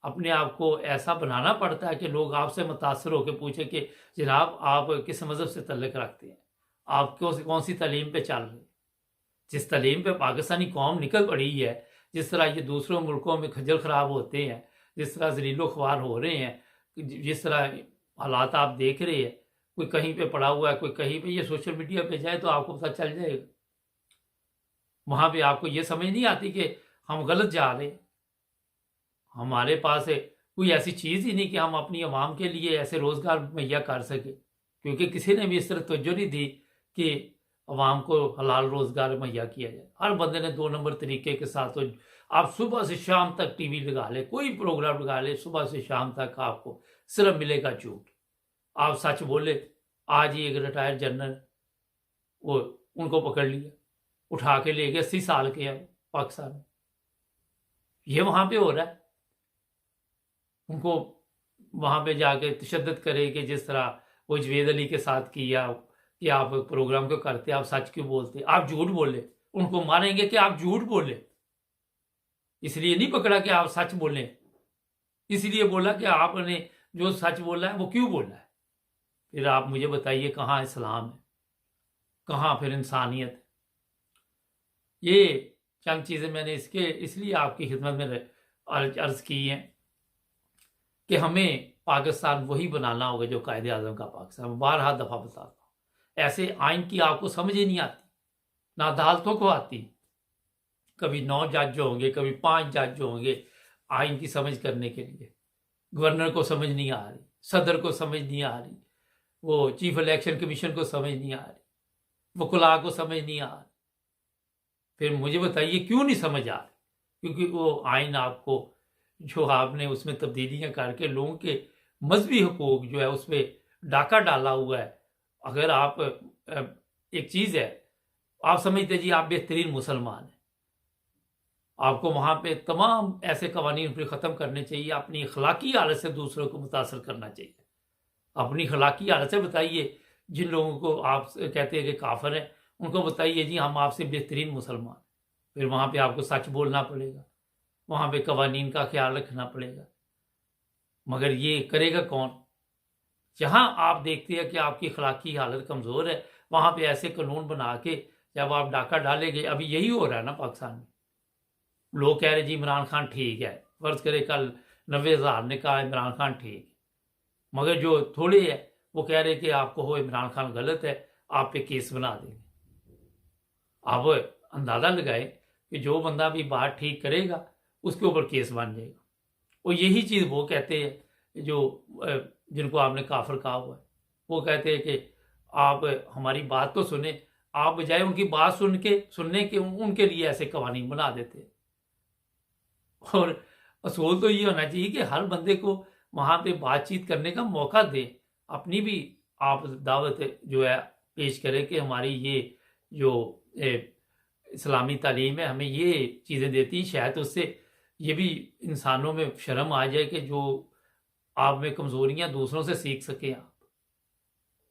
अपने आप को ऐसा बनाना पड़ता है कि लोग आपसे मुतासर होकर पूछे कि जनाब आप किस मज़हब से तल्लुक़ रखते हैं, आप कौन सी तालीम पे चल रहे हैं। जिस तालीम पे पाकिस्तानी कौम निकल पड़ी है, जिस तरह ये दूसरों मुल्कों में खज्जल ख़राब होते हैं, जिस तरह जलीलो ख्वार हो रहे हैं, जिस तरह हालात आप देख रहे हैं, कोई कहीं पे पड़ा हुआ है, कोई कहीं पे, ये सोशल मीडिया पे जाए तो आपको पता चल जाएगा। वहां पे आपको ये समझ नहीं आती कि हम गलत जा रहे हैं। हमारे पास कोई ऐसी चीज़ ही नहीं कि हम अपनी आवाम के लिए ऐसे रोज़गार मुहैया कर सके, क्योंकि किसी ने भी इस तरह तवज्जो नहीं दी कि आवाम को हलाल रोज़गार मुहैया किया जाए। हर बंदे ने 2 नंबर तरीके के साथ तो आप सुबह से शाम तक टीवी लगा ले, कोई प्रोग्राम लगा ले, सुबह से शाम तक आपको सिर्फ मिलेगा झूठ। आप सच बोले, आज ही एक रिटायर्ड जनरल, वो उनको पकड़ लिया, उठा के ले गए, 80 साल के हैं पाकिस्तान में। ये वहां पे हो रहा है। उनको वहां पे जाके तशद्दुद करे कि जिस तरह वो जवेद अली के साथ किया कि आप प्रोग्राम क्यों करते, आप सच क्यों बोलते, आप झूठ बोले। उनको मारेंगे कि आप झूठ बोले, इसलिए नहीं पकड़ा कि आप सच बोले, इसलिए बोला कि आपने जो सच बोला है वो क्यों बोला है। फिर आप मुझे बताइए कहाँ इस्लाम है, कहाँ फिर इंसानियत है। ये चंद चीजें मैंने इसलिए आपकी खिदमत में अर्ज की हैं कि हमें पाकिस्तान वही बनाना होगा जो कायदे आजम का पाकिस्तान। बारहा दफा बताता हूं, ऐसे आइन की आपको समझ ही नहीं आती, ना अदालतों को आती। कभी 9 जज जो होंगे, कभी 5 जज जो होंगे आइन की समझ करने के लिए। गवर्नर को समझ नहीं आ रही, सदर को समझ नहीं आ रही, वो चीफ इलेक्शन कमीशन को समझ नहीं आ रही, वकुला को समझ नहीं आ रही। फिर मुझे बताइए क्यों नहीं समझ आ रही? क्योंकि वो आइन आपको जो आपने उसमें तब्दीलियां करके लोगों के मजहबी हकूक जो है उसमें डाका डाला हुआ है। अगर आप एक चीज है, आप समझते जी आप बेहतरीन मुसलमान हैं, आपको वहां पे तमाम ऐसे कवानीन फिर खत्म करने चाहिए। अपनी अखलाकी हालत से दूसरों को मुतासर करना चाहिए। अपनी अखलाकी हालत से बताइए, जिन लोगों को आप कहते हैं कि काफिर हैं, उनको बताइए जी हम आपसे बेहतरीन मुसलमान। फिर वहां पे आपको सच बोलना पड़ेगा, वहां पे कवानीन का ख्याल रखना पड़ेगा। मगर ये करेगा कौन? जहां आप देखते हैं कि आपकी अखलाकी हालत कमजोर है, वहां पे ऐसे कानून बना के जब आप डाका डालेंगे, अभी यही हो रहा है ना पाकिस्तान में। लोग कह रहे जी इमरान खान ठीक है, फर्ज करे कल 90,000 ने कहा इमरान खान ठीक है, मगर जो थोड़े है वो कह रहे कि आपको हो इमरान खान गलत है, आप पे केस बना देंगे। आप अंदाजा लगाए कि जो बंदा भी बात ठीक करेगा उसके ऊपर केस बन जाएगा। और यही चीज वो कहते हैं जो जिनको आपने काफिर कहा हुआ है। वो कहते हैं कि आप हमारी बात तो सुने, आप बजाय उनकी बात सुनने के उनके लिए ऐसे कवानीन बना देते हैं। और असूल तो ये होना चाहिए कि हर बंदे को वहां पे बातचीत करने का मौका दे। अपनी भी आप दावत जो है पेश करें कि हमारी ये जो इस्लामी तालीम है हमें ये चीज़ें देती, शायद उससे ये भी इंसानों में शर्म आ जाए कि जो आप में कमजोरियां दूसरों से सीख सकें आप।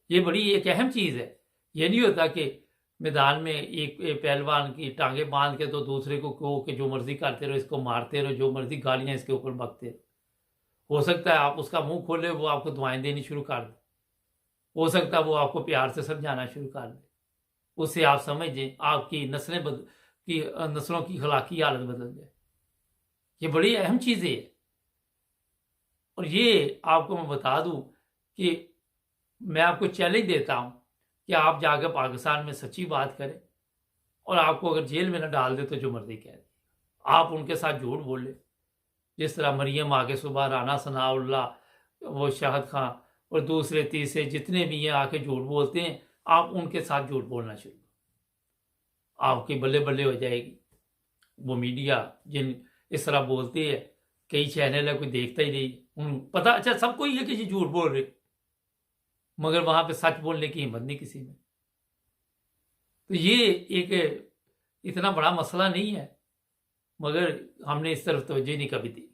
ये बड़ी एक अहम चीज़ है। ये नहीं होता कि मैदान में एक पहलवान की टांगे बांध के तो दूसरे को कहो कि जो मर्जी करते रहो, इसको मारते रहो, जो मर्जी गालियां इसके ऊपर बकते रहो। हो सकता है आप उसका मुंह खोले, वो आपको दुआएं देनी शुरू कर दे। हो सकता है वो आपको प्यार से समझाना शुरू कर दे। उससे आप समझें आपकी नस्लों की अखलाकी हालत बदल जाए। ये बड़ी अहम चीज़ें है। और ये आपको मैं बता दूं कि मैं आपको चैलेंज देता हूं कि आप जाकर पाकिस्तान में सच्ची बात करें, और आपको अगर जेल में न डाल दे तो जो मर्जी कह दे, आप उनके साथ झूठ बोले। जिस तरह मरियम आके सुबह राना सनाउल्लाह, वो शाहद खां और दूसरे तीसरे जितने भी हैं आके झूठ बोलते हैं, आप उनके साथ झूठ बोलना शुरू, आपकी बल्ले बल्ले हो जाएगी। वो मीडिया जिन इस तरह बोलते हैं, कई चैनल है कोई देखता ही नहीं, उन पता अच्छा सबको ही है कि ये झूठ बोल रहे, मगर वहां पे सच बोलने की हिम्मत नहीं किसी में। तो ये एक इतना बड़ा मसला नहीं है, मगर हमने इस तरफ तवज्जो नहीं कभी दी।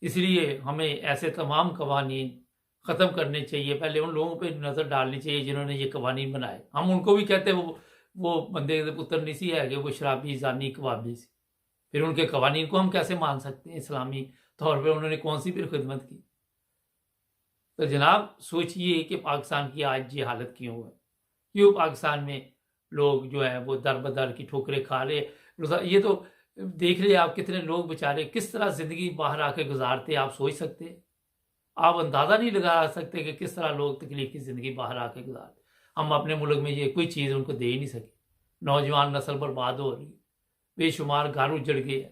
इसलिए हमें ऐसे तमाम कवानीन ख़त्म करने चाहिए। पहले उन लोगों पे नज़र डालनी चाहिए जिन्होंने ये कवानीन बनाए। हम उनको भी कहते हैं वो बंदे पुत्र नहीं सी है कि वो शराबी जानी कबाबी सी, फिर उनके कवानीन को हम कैसे मान सकते हैं? इस्लामी तौर पर उन्होंने कौन सी फिर खिदमत की? तो जनाब सोचिए कि पाकिस्तान की आज ये हालत क्यों है, क्यों पाकिस्तान में लोग जो है वो दर बदर की ठोकरें खा रहे। ये तो देख रहे आप कितने लोग बेचारे किस तरह जिंदगी बाहर आके गुजारते, आप सोच सकते, आप अंदाजा नहीं लगा सकते कि किस तरह लोग तकलीफ की जिंदगी बाहर आके गुजारते। हम अपने मुल्क में ये कोई चीज़ उनको दे ही नहीं सके। नौजवान नस्ल बर्बाद हो रही, बेशुमार घर उजड़ गए।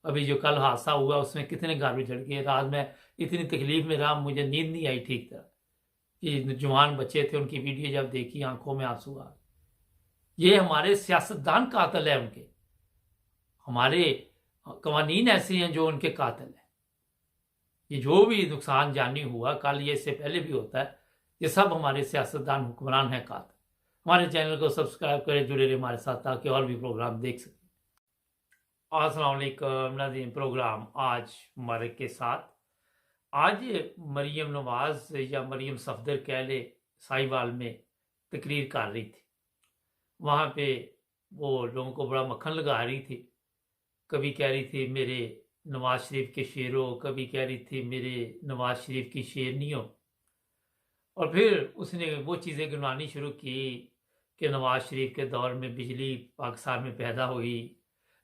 अभी जो कल हादसा हुआ उसमें कितने घर उजड़ गए। रात में इतनी तकलीफ में रहा, मुझे नींद नहीं आई ठीक तरह कि जवान बच्चे थे, उनकी वीडियो जब देखी आंखों में आंसू आ गए। ये हमारे सियासतदान कातिल है उनके। हमारे कवानीन ऐसे हैं जो उनके कातिल हैं। ये जो भी नुकसान जानी हुआ कल, ये इससे पहले भी होता है, ये सब हमारे सियासतदान हुक्मरान हैं कातिल। हमारे चैनल को सब्सक्राइब करें, जुड़े रहे हमारे साथ ताकि और भी प्रोग्राम देख सकें। अस्सलाम वालेकुम नाज़रीन, प्रोग्राम आज हमारे के साथ आज मरीम नवाज या मरीम सफदर कह ले साहिवाल में तकरीर कर रही थी। वहाँ पे वो लोगों को बड़ा मक्खन लगा रही थी। कभी कह रही थी मेरे नवाज शरीफ के शेरों, कभी कह रही थी मेरे नवाज शरीफ की शेरनियों। और फिर उसने वो चीज़ें गिनवानी शुरू की कि नवाज शरीफ के दौर में बिजली पाकिस्तान में पैदा हुई,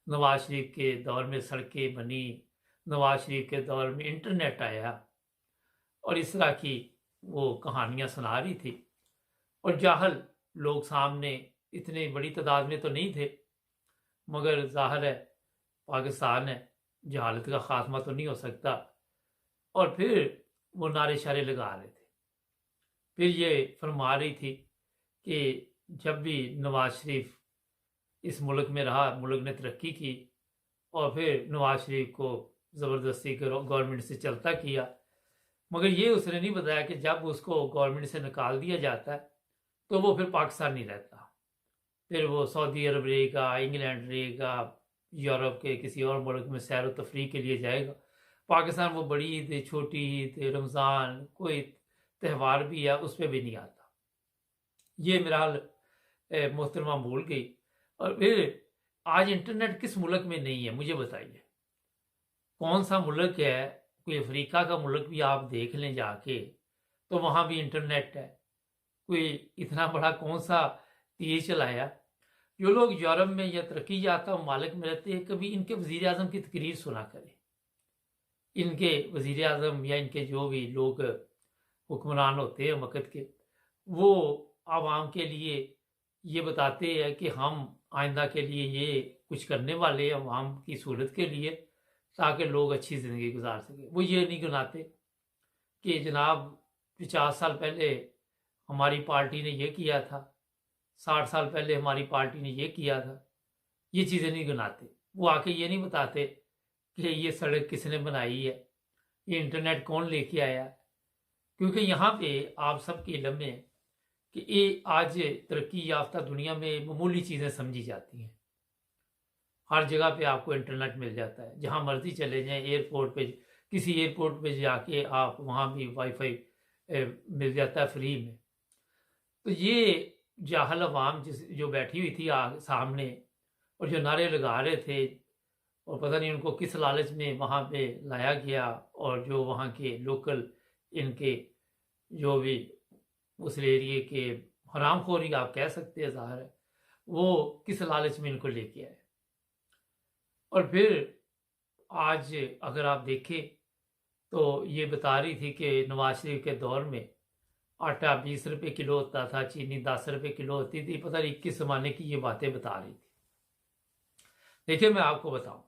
नवाज शरीफ के दौर में सड़कें बनी, नवाज शरीफ के दौर में इंटरनेट आया, और इस तरह की वो कहानियाँ सुना रही थी। और जाहल लोग सामने इतने बड़ी तादाद में तो नहीं थे, मगर जाहिर है पाकिस्तान है, जहालत का खात्मा तो नहीं हो सकता। और फिर वो नारे शारे लगा रहे थे। फिर ये फरमा रही थी कि जब भी नवाज शरीफ इस मुल्क में रहा, मुल्क ने तरक्की की, और फिर नवाज शरीफ को ज़बरदस्ती गवर्नमेंट से चलता किया। मगर ये उसने नहीं बताया कि जब उसको गवर्नमेंट से निकाल दिया जाता है तो वो फिर पाकिस्तान नहीं रहता, फिर वो सऊदी अरब रहेगा, इंग्लैंड रहेगा, यूरोप के किसी और मुल्क में सैर व तफरीह के लिए जाएगा। पाकिस्तान वो बड़ी ईद, छोटी ईद, रमज़ान, कोई त्यौहार भी है, उस पर भी नहीं आता। ये मेरा हाल मोहतरमा भूल गई। और फिर आज इंटरनेट किस मुल्क में नहीं है, मुझे बताइए कौन सा मुल्क है? कोई अफ्रीका का मुल्क भी आप देख लें जाके, तो वहाँ भी इंटरनेट है। कोई इतना बड़ा कौन सा तीर चलाया? जो लोग यूरोप में या तरक्की याफ्ता ममालिक में रहते हैं, कभी इनके वज़ीर आज़म की तकरीर सुना करें। इनके वज़ीर आज़म या इनके जो भी लोग हुक्मरान होते हैं वक़्त के, वो आवाम के लिए ये बताते हैं कि हम आइंदा के लिए ये कुछ करने वाले हैं आवाम की सहूलत के लिए, ताकि लोग अच्छी ज़िंदगी गुजार सकें। वो ये नहीं गिनाते कि जनाब 50 साल पहले हमारी पार्टी ने ये किया था, 60 साल पहले हमारी पार्टी ने ये किया था। ये चीज़ें नहीं गिनाते। वो आके ये नहीं बताते कि ये सड़क किसने बनाई है, ये इंटरनेट कौन लेके आया। क्योंकि यहाँ पे आप सबके इल्म में है कि ये आज तरक्की याफ्ता दुनिया में मामूली चीज़ें समझी जाती हैं। हर जगह पे आपको इंटरनेट मिल जाता है, जहाँ मर्जी चले जाएं, एयरपोर्ट पे, किसी एयरपोर्ट पे जाके आप वहाँ भी वाईफाई मिल जाता है फ्री में। तो ये जाहल अवाम जो बैठी हुई थी सामने, और जो नारे लगा रहे थे, और पता नहीं उनको किस लालच में वहाँ पे लाया गया, और जो वहाँ के लोकल इनके जो भी उस एरिए के हरामखोरी आप कह सकते हैं, ज़ाहिर है वो किस लालच में इनको लेके आए। और फिर आज अगर आप देखें तो ये बता रही थी कि नवाज शरीफ के दौर में आटा 20 रुपये किलो होता था, चीनी 10 रुपये किलो होती थी। पता नहीं किस ज़माने की ये बातें बता रही थी। देखिए मैं आपको बताऊं,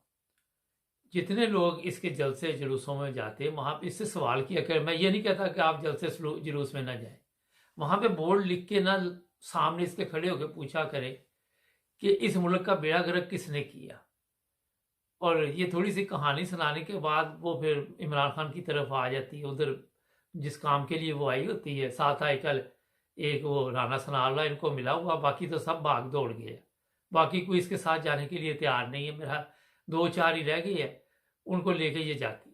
जितने लोग इसके जलसे जुलूसों में जाते हैं, वहाँ पे इससे सवाल किया करें। मैं ये नहीं कहता कि आप जलसे जुलूस में ना जाएं, वहाँ पे बोर्ड लिख के ना सामने इसके खड़े होकर पूछा करें कि इस मुल्क का बेड़ा गर्क किसने किया। और ये थोड़ी सी कहानी सुनाने के बाद वो फिर इमरान खान की तरफ आ जाती है, उधर जिस काम के लिए वो आई होती है। साथ आए कल एक वो राना सनाउल्लाह इनको मिला हुआ, बाकी तो सब भाग दौड़ गए, बाकी कोई इसके साथ जाने के लिए तैयार नहीं है। मेरा 2-4 ही रह गई है, उनको लेके ये जाती।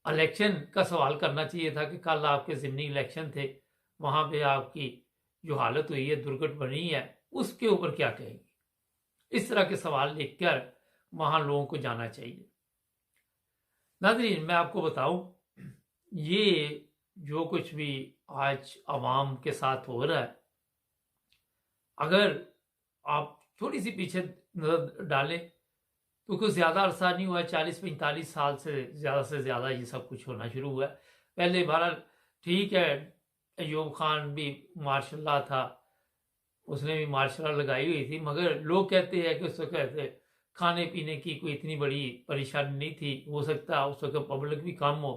इलेक्शन का सवाल करना चाहिए था कि कल आपके ज़िमनी इलेक्शन थे, वहाँ पे आपकी जो हालत हुई है, दुर्घट बनी है, उसके ऊपर क्या कहेंगे? इस तरह के सवाल लिखकर वहाँ लोगों को जाना चाहिए। नाज़रीन मैं आपको बताऊं, ये जो कुछ भी आज आवाम के साथ हो रहा है, अगर आप थोड़ी सी पीछे नजर डालें तो कुछ ज़्यादा अरसा नहीं हुआ है, 40-45 साल से ज़्यादा ये सब कुछ होना शुरू हुआ है। पहले बहरहाल ठीक है, अयूब खान भी मार्शल था, उसने भी मार्शल लगाई हुई थी, मगर लोग कहते हैं कि उस वक्त खाने पीने की कोई इतनी बड़ी परेशानी नहीं थी। हो सकता है उस वक्त पब्लिक भी कम हो,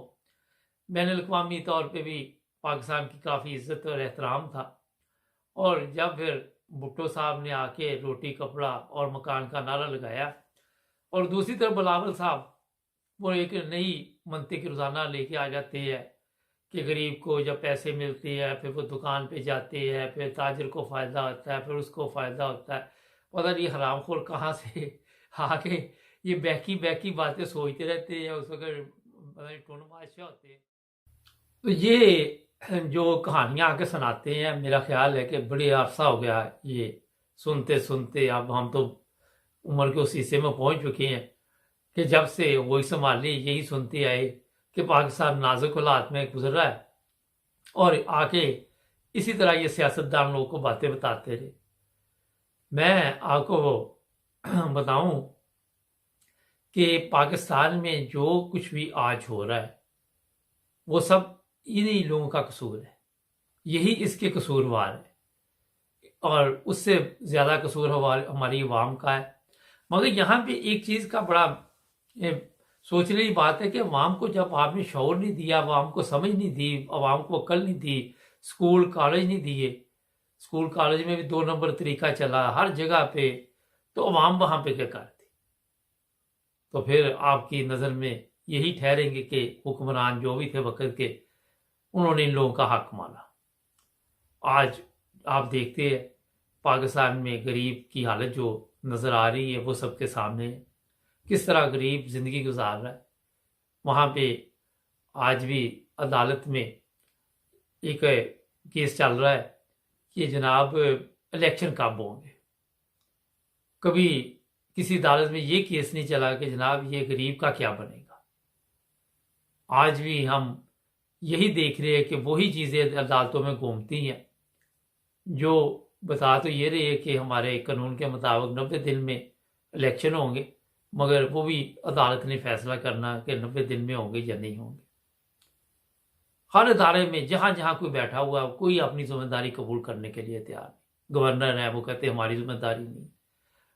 बैनुल-अक़वामी तौर पे भी पाकिस्तान की काफ़ी इज्जत और एहतराम था। और जब फिर भुट्टो साहब ने आके रोटी कपड़ा और मकान का नारा लगाया, और दूसरी तरफ बिलावल साहब वो एक नई मंतिक रोजाना लेके आ जाते हैं कि गरीब को जब पैसे मिलते हैं फिर वो दुकान पे जाते हैं, फिर ताजिर को फ़ायदा होता है, फिर उसको फ़ायदा होता है। पता नहीं हरामखोर कहाँ से आके ये बहकी बहकी बातें सोचते रहते हैं, उस वक्त पता नहीं टोन बादशाह होते हैं। तो ये जो कहानियाँ आके सुनाते हैं, मेरा ख्याल है कि बड़े अरसा हो गया है ये सुनते सुनते। अब हम तो उम्र के उस हिस्से में पहुंच चुके हैं कि जब से वही संभाली यही सुनते आए कि पाकिस्तान नाजुक हालात में गुजर रहा है, और आके इसी तरह ये सियासतदान लोगों को बातें बताते रहे। मैं आपको बताऊं कि पाकिस्तान में जो कुछ भी आज हो रहा है वो सब इन्हीं लोगों का कसूर है, यही इसके कसूरवार है, और उससे ज़्यादा कसूर हमारी अवाम का है। मगर यहाँ पे एक चीज़ का बड़ा सोचने की बात है कि अवाम को जब आपने शौर नहीं दिया, अवाम को समझ नहीं दी, अवाम को अकल नहीं दी, स्कूल कॉलेज नहीं दिए, स्कूल कॉलेज में भी 2 नंबर तरीका चला हर जगह पे, तो अवाम वहाँ पे क्या करती? तो फिर आपकी नज़र में यही ठहरेंगे कि हुक्मरान जो भी थे वक्त के, उन्होंने इन लोगों का हक माना। आज आप देखते हैं पाकिस्तान में गरीब की हालत जो नज़र आ रही है वो सबके सामने है, किस तरह गरीब ज़िंदगी गुजार रहा है। वहाँ पे आज भी अदालत में एक केस चल रहा है कि जनाब इलेक्शन कब होंगे। कभी किसी अदालत में ये केस नहीं चला कि जनाब ये गरीब का क्या बनेगा। आज भी हम यही देख रहे हैं कि वही चीज़ें अदालतों में घूमती हैं, जो बता तो ये रही है कि हमारे कानून के मुताबिक 90 दिन में इलेक्शन होंगे, मगर वो भी अदालत ने फैसला करना कि 90 दिन में होंगे या नहीं होंगे। हर इदारे में जहाँ जहाँ कोई बैठा हुआ कोई अपनी जिम्मेदारी कबूल करने के लिए तैयार नहीं। गवर्नर है वो कहते हमारी जिम्मेदारी नहीं,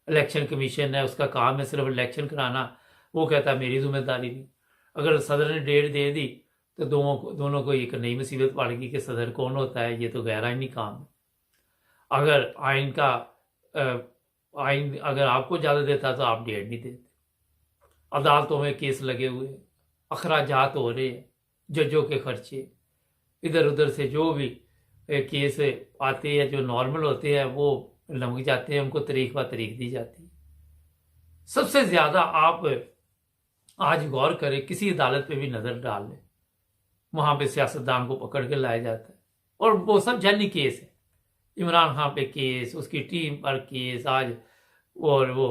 इलेक्शन कमीशन है उसका काम है सिर्फ इलेक्शन कराना, वो कहता है मेरी जिम्मेदारी नहीं। अगर सदर ने डेट दे दी तो दोनों को एक नई मुसीबत पड़ेगी कि सदर कौन होता है, ये तो गैर आईनी काम है। अगर आइन अगर आपको इजाज़त देता तो आप डेट नहीं देते। अदालतों में केस लगे हुए, अखराजात हो रहे हैं, जजों के खर्चे, इधर उधर से जो भी केस आते हैं जो नॉर्मल होते हैं वो लमक जाते हैं, उनको तारीख व तारीख दी जाती है। सबसे ज़्यादा आप आज गौर करें, किसी अदालत पे भी नज़र डाल लें, वहाँ पे सियासतदान को पकड़ के लाया जाता है और वो सब जाली केस है। इमरान खान पे केस, उसकी टीम पर केस आज, और वो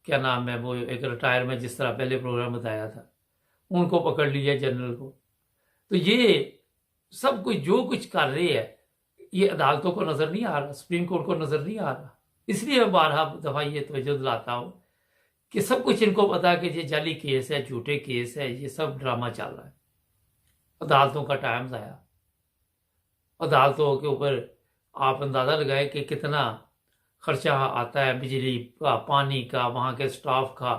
क्या नाम है वो एक रिटायर में जिस तरह पहले प्रोग्राम बताया था उनको पकड़ लिया जनरल को। तो ये सब कुछ जो कुछ कर रहे हैं ये अदालतों को नज़र नहीं आ रहा, सुप्रीम कोर्ट को नज़र नहीं आ रहा। इसलिए मैं बारहा दफ़ा ये तवज्जो दिलाता हूँ कि सब कुछ इनको पता है कि ये जाली केस है, झूठे केस है, ये सब ड्रामा चल रहा है। अदालतों का टाइम ज़ाया, अदालतों के ऊपर आप अंदाज़ा लगाए कि कितना खर्चा आता है, बिजली का, पानी का, वहाँ के स्टाफ का।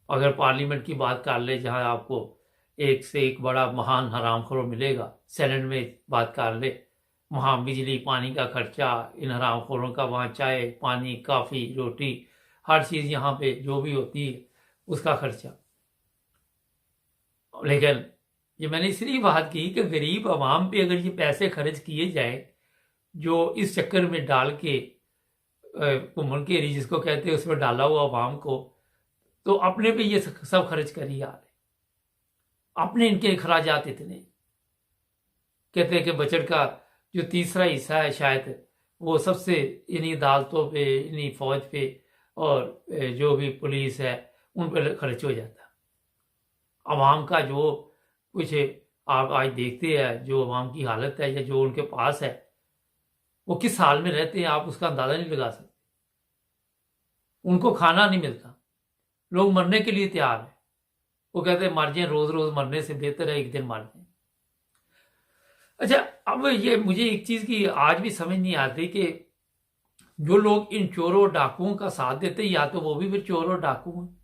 अगर पार्लियामेंट की बात कर ले जहाँ आपको एक से एक बड़ा महान हरामखोर मिलेगा, सेनेट में बात कर ले, वहाँ बिजली पानी का खर्चा, इन हरामखोरों का वहाँ चाय पानी काफ़ी रोटी हर चीज़ यहाँ पे जो भी होती है उसका खर्चा। लेकिन ये मैंने इसलिए बात की कि गरीब आवाम पे अगर ये पैसे खर्च किए जाए जो इस चक्कर में डाल के घुमन घेरी जिसको कहते हैं उसमें डाला हुआ आवाम को, तो अपने पे ये सब खर्च कर ही आ रहे, अपने इनके अखराजात इतने। कहते हैं कि बजट का जो तीसरा हिस्सा है शायद वो सबसे इन्हीं अदालतों पे, इन्हीं फौज पे और जो भी पुलिस है उन पर खर्च हो जाता है। अवाम का जो कुछ आप आज देखते हैं, जो अवाम की हालत है या जो उनके पास है वो किस हाल में रहते हैं आप उसका अंदाजा नहीं लगा सकते। उनको खाना नहीं मिलता, लोग मरने के लिए तैयार है। वो कहते हैं मर जाए, रोज रोज मरने से बेहतर है एक दिन मर जाए। अच्छा, अब ये मुझे एक चीज की आज भी समझ नहीं आती कि जो लोग इन चोरों डाकुओं का साथ देते या तो वो भी फिर चोर और डाकू हैं,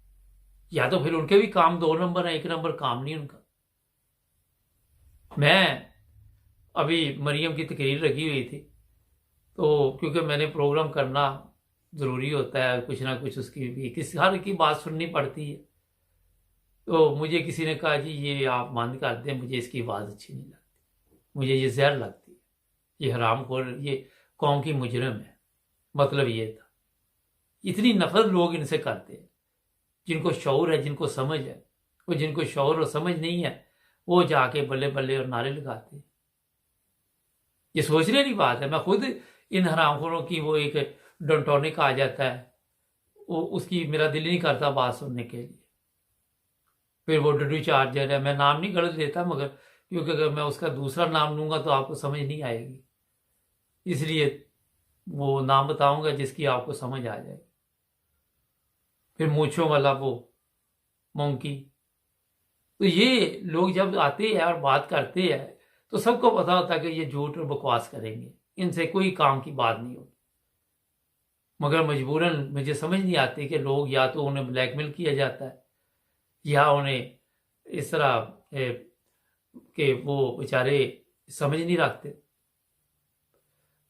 या तो फिर उनके भी काम 2 नंबर है, 1 नंबर काम नहीं उनका। मैं अभी मरियम की तकरीर लगी हुई थी, तो क्योंकि मैंने प्रोग्राम करना ज़रूरी होता है, कुछ ना कुछ उसकी भी किसी हर की बात सुननी पड़ती है। तो मुझे किसी ने कहा जी ये आप बंद कर दें, मुझे इसकी आवाज़ अच्छी नहीं लगती, मुझे ये ज़हर लगती है, ये हरामखोर, ये कौम की मुजरिम है। मतलब ये था। इतनी नफरत लोग इनसे करते हैं। जिनको शऊर है, जिनको समझ है, वो जिनको शऊर और समझ नहीं है, वो जाके बल्ले बल्ले और नारे लगाते हैं। ये सोचने की बात है। मैं खुद इन हरामखोरों की वो एक डंटोनिक आ जाता है, वो उसकी मेरा दिल नहीं करता बात सुनने के लिए। फिर वो डड्डू चार्जर है, मैं नाम नहीं गलत लेता, मगर क्योंकि अगर मैं उसका दूसरा नाम लूंगा तो आपको समझ नहीं आएगी, इसलिए वो नाम बताऊंगा जिसकी आपको समझ आ जाएगी। फिर मूंछों वाला वो मोंकी। तो ये लोग जब आते हैं और बात करते हैं तो सबको पता होता है कि ये झूठ और बकवास करेंगे, इनसे कोई काम की बात नहीं होती। मगर मजबूरन मुझे समझ नहीं आती कि लोग या तो उन्हें ब्लैकमेल किया जाता है या उन्हें इस तरह कि वो बेचारे समझ नहीं रखते।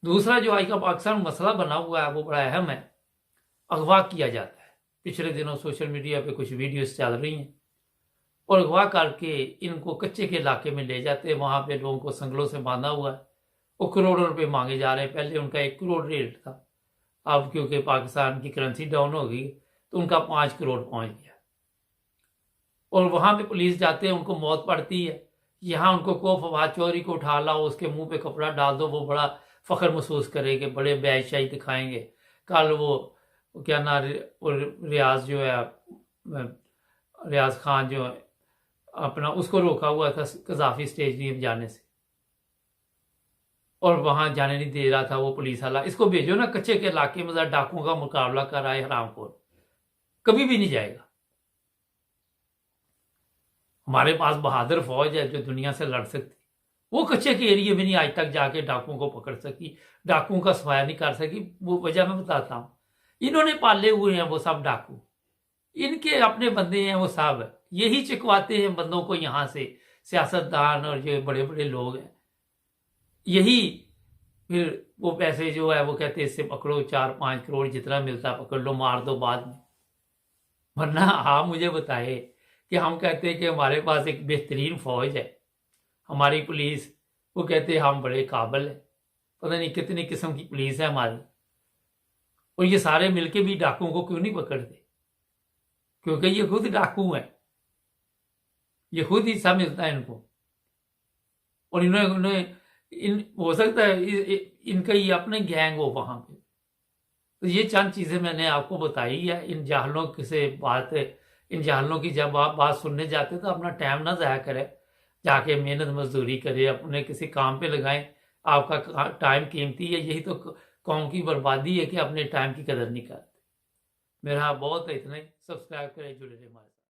दूसरा जो आज का पाकिस्तान मसला बना हुआ है वो बड़ा अहम है, अगवा किया जाता है। पिछले दिनों सोशल मीडिया पे कुछ वीडियोस चल रही हैं और अगवा करके इनको कच्चे के इलाके में ले जाते हैं, वहां पे लोगों को संगलों से बांधा हुआ है, वो करोड़ों रुपए मांगे जा रहे हैं। पहले उनका 1 करोड़ रेट था, अब क्योंकि पाकिस्तान की करेंसी डाउन हो गई तो उनका 5 करोड़ पहुंच गया। और वहां पे पुलिस जाते हैं, उनको मौत पड़ती है। यहाँ उनको को फवाद चौधरी को उठा लाओ, उसके मुंह पे कपड़ा डाल दो, वो बड़ा फख्र महसूस करेंगे, बड़े बैशाही दिखाएंगे। कल वो क्या ना रियाज जो है, रियाज खान जो है अपना, उसको रोका हुआ था कजाफी स्टेडियम जाने से और वहां जाने नहीं दे रहा था वो पुलिस वाला। इसको भेजो ना कच्चे के इलाके में, डाकुओं का मुकाबला कर आए हरामखोर, कभी भी नहीं जाएगा। हमारे पास बहादुर फौज है जो दुनिया से लड़ सकती, वो कच्चे के एरिया में नहीं आज तक जाके डाकुओं को पकड़ सकी, डाकुओं का सफाया नहीं कर सकी। वो वजह मैं बताता हूं, इन्होंने पाले हुए हैं वो सब डाकू, इनके अपने बंदे हैं वो सब, यही चिकवाते हैं बंदों को यहाँ से, सियासतदान और जो बड़े बड़े लोग हैं यही। फिर वो पैसे जो है वो कहते हैं इससे पकड़ो, 4-5 करोड़ जितना मिलता पकड़ लो, मार दो बाद में। वरना आप मुझे बताए कि हम कहते हैं कि हमारे पास एक बेहतरीन फौज है, हमारी पुलिस, वो कहते हैं हम बड़े काबिल है, पता नहीं कितनी किस्म की पुलिस है हमारी, और ये सारे मिलके भी डाकुओं को क्यों नहीं पकड़ते? क्योंकि ये खुद डाकू है, ये खुद हिस्सा मिलता है इनको। और इन्होंने हो सकता है इनका ये अपने गैंग हो वहां पे। तो ये चंद चीजें मैंने आपको बताई है। इन जाहलों से बात, इन जाहलों की जब आप बात सुनने जाते तो अपना टाइम ना ज़ाया करें, जाके मेहनत मजदूरी करें, अपने किसी काम पे लगाएं। आपका टाइम कीमती है, यही तो कौम की बर्बादी है कि अपने टाइम की कदर नहीं करते। मेरा बहुत है इतना ही। सब्सक्राइब करें, जुड़े रहे हमारे साथ।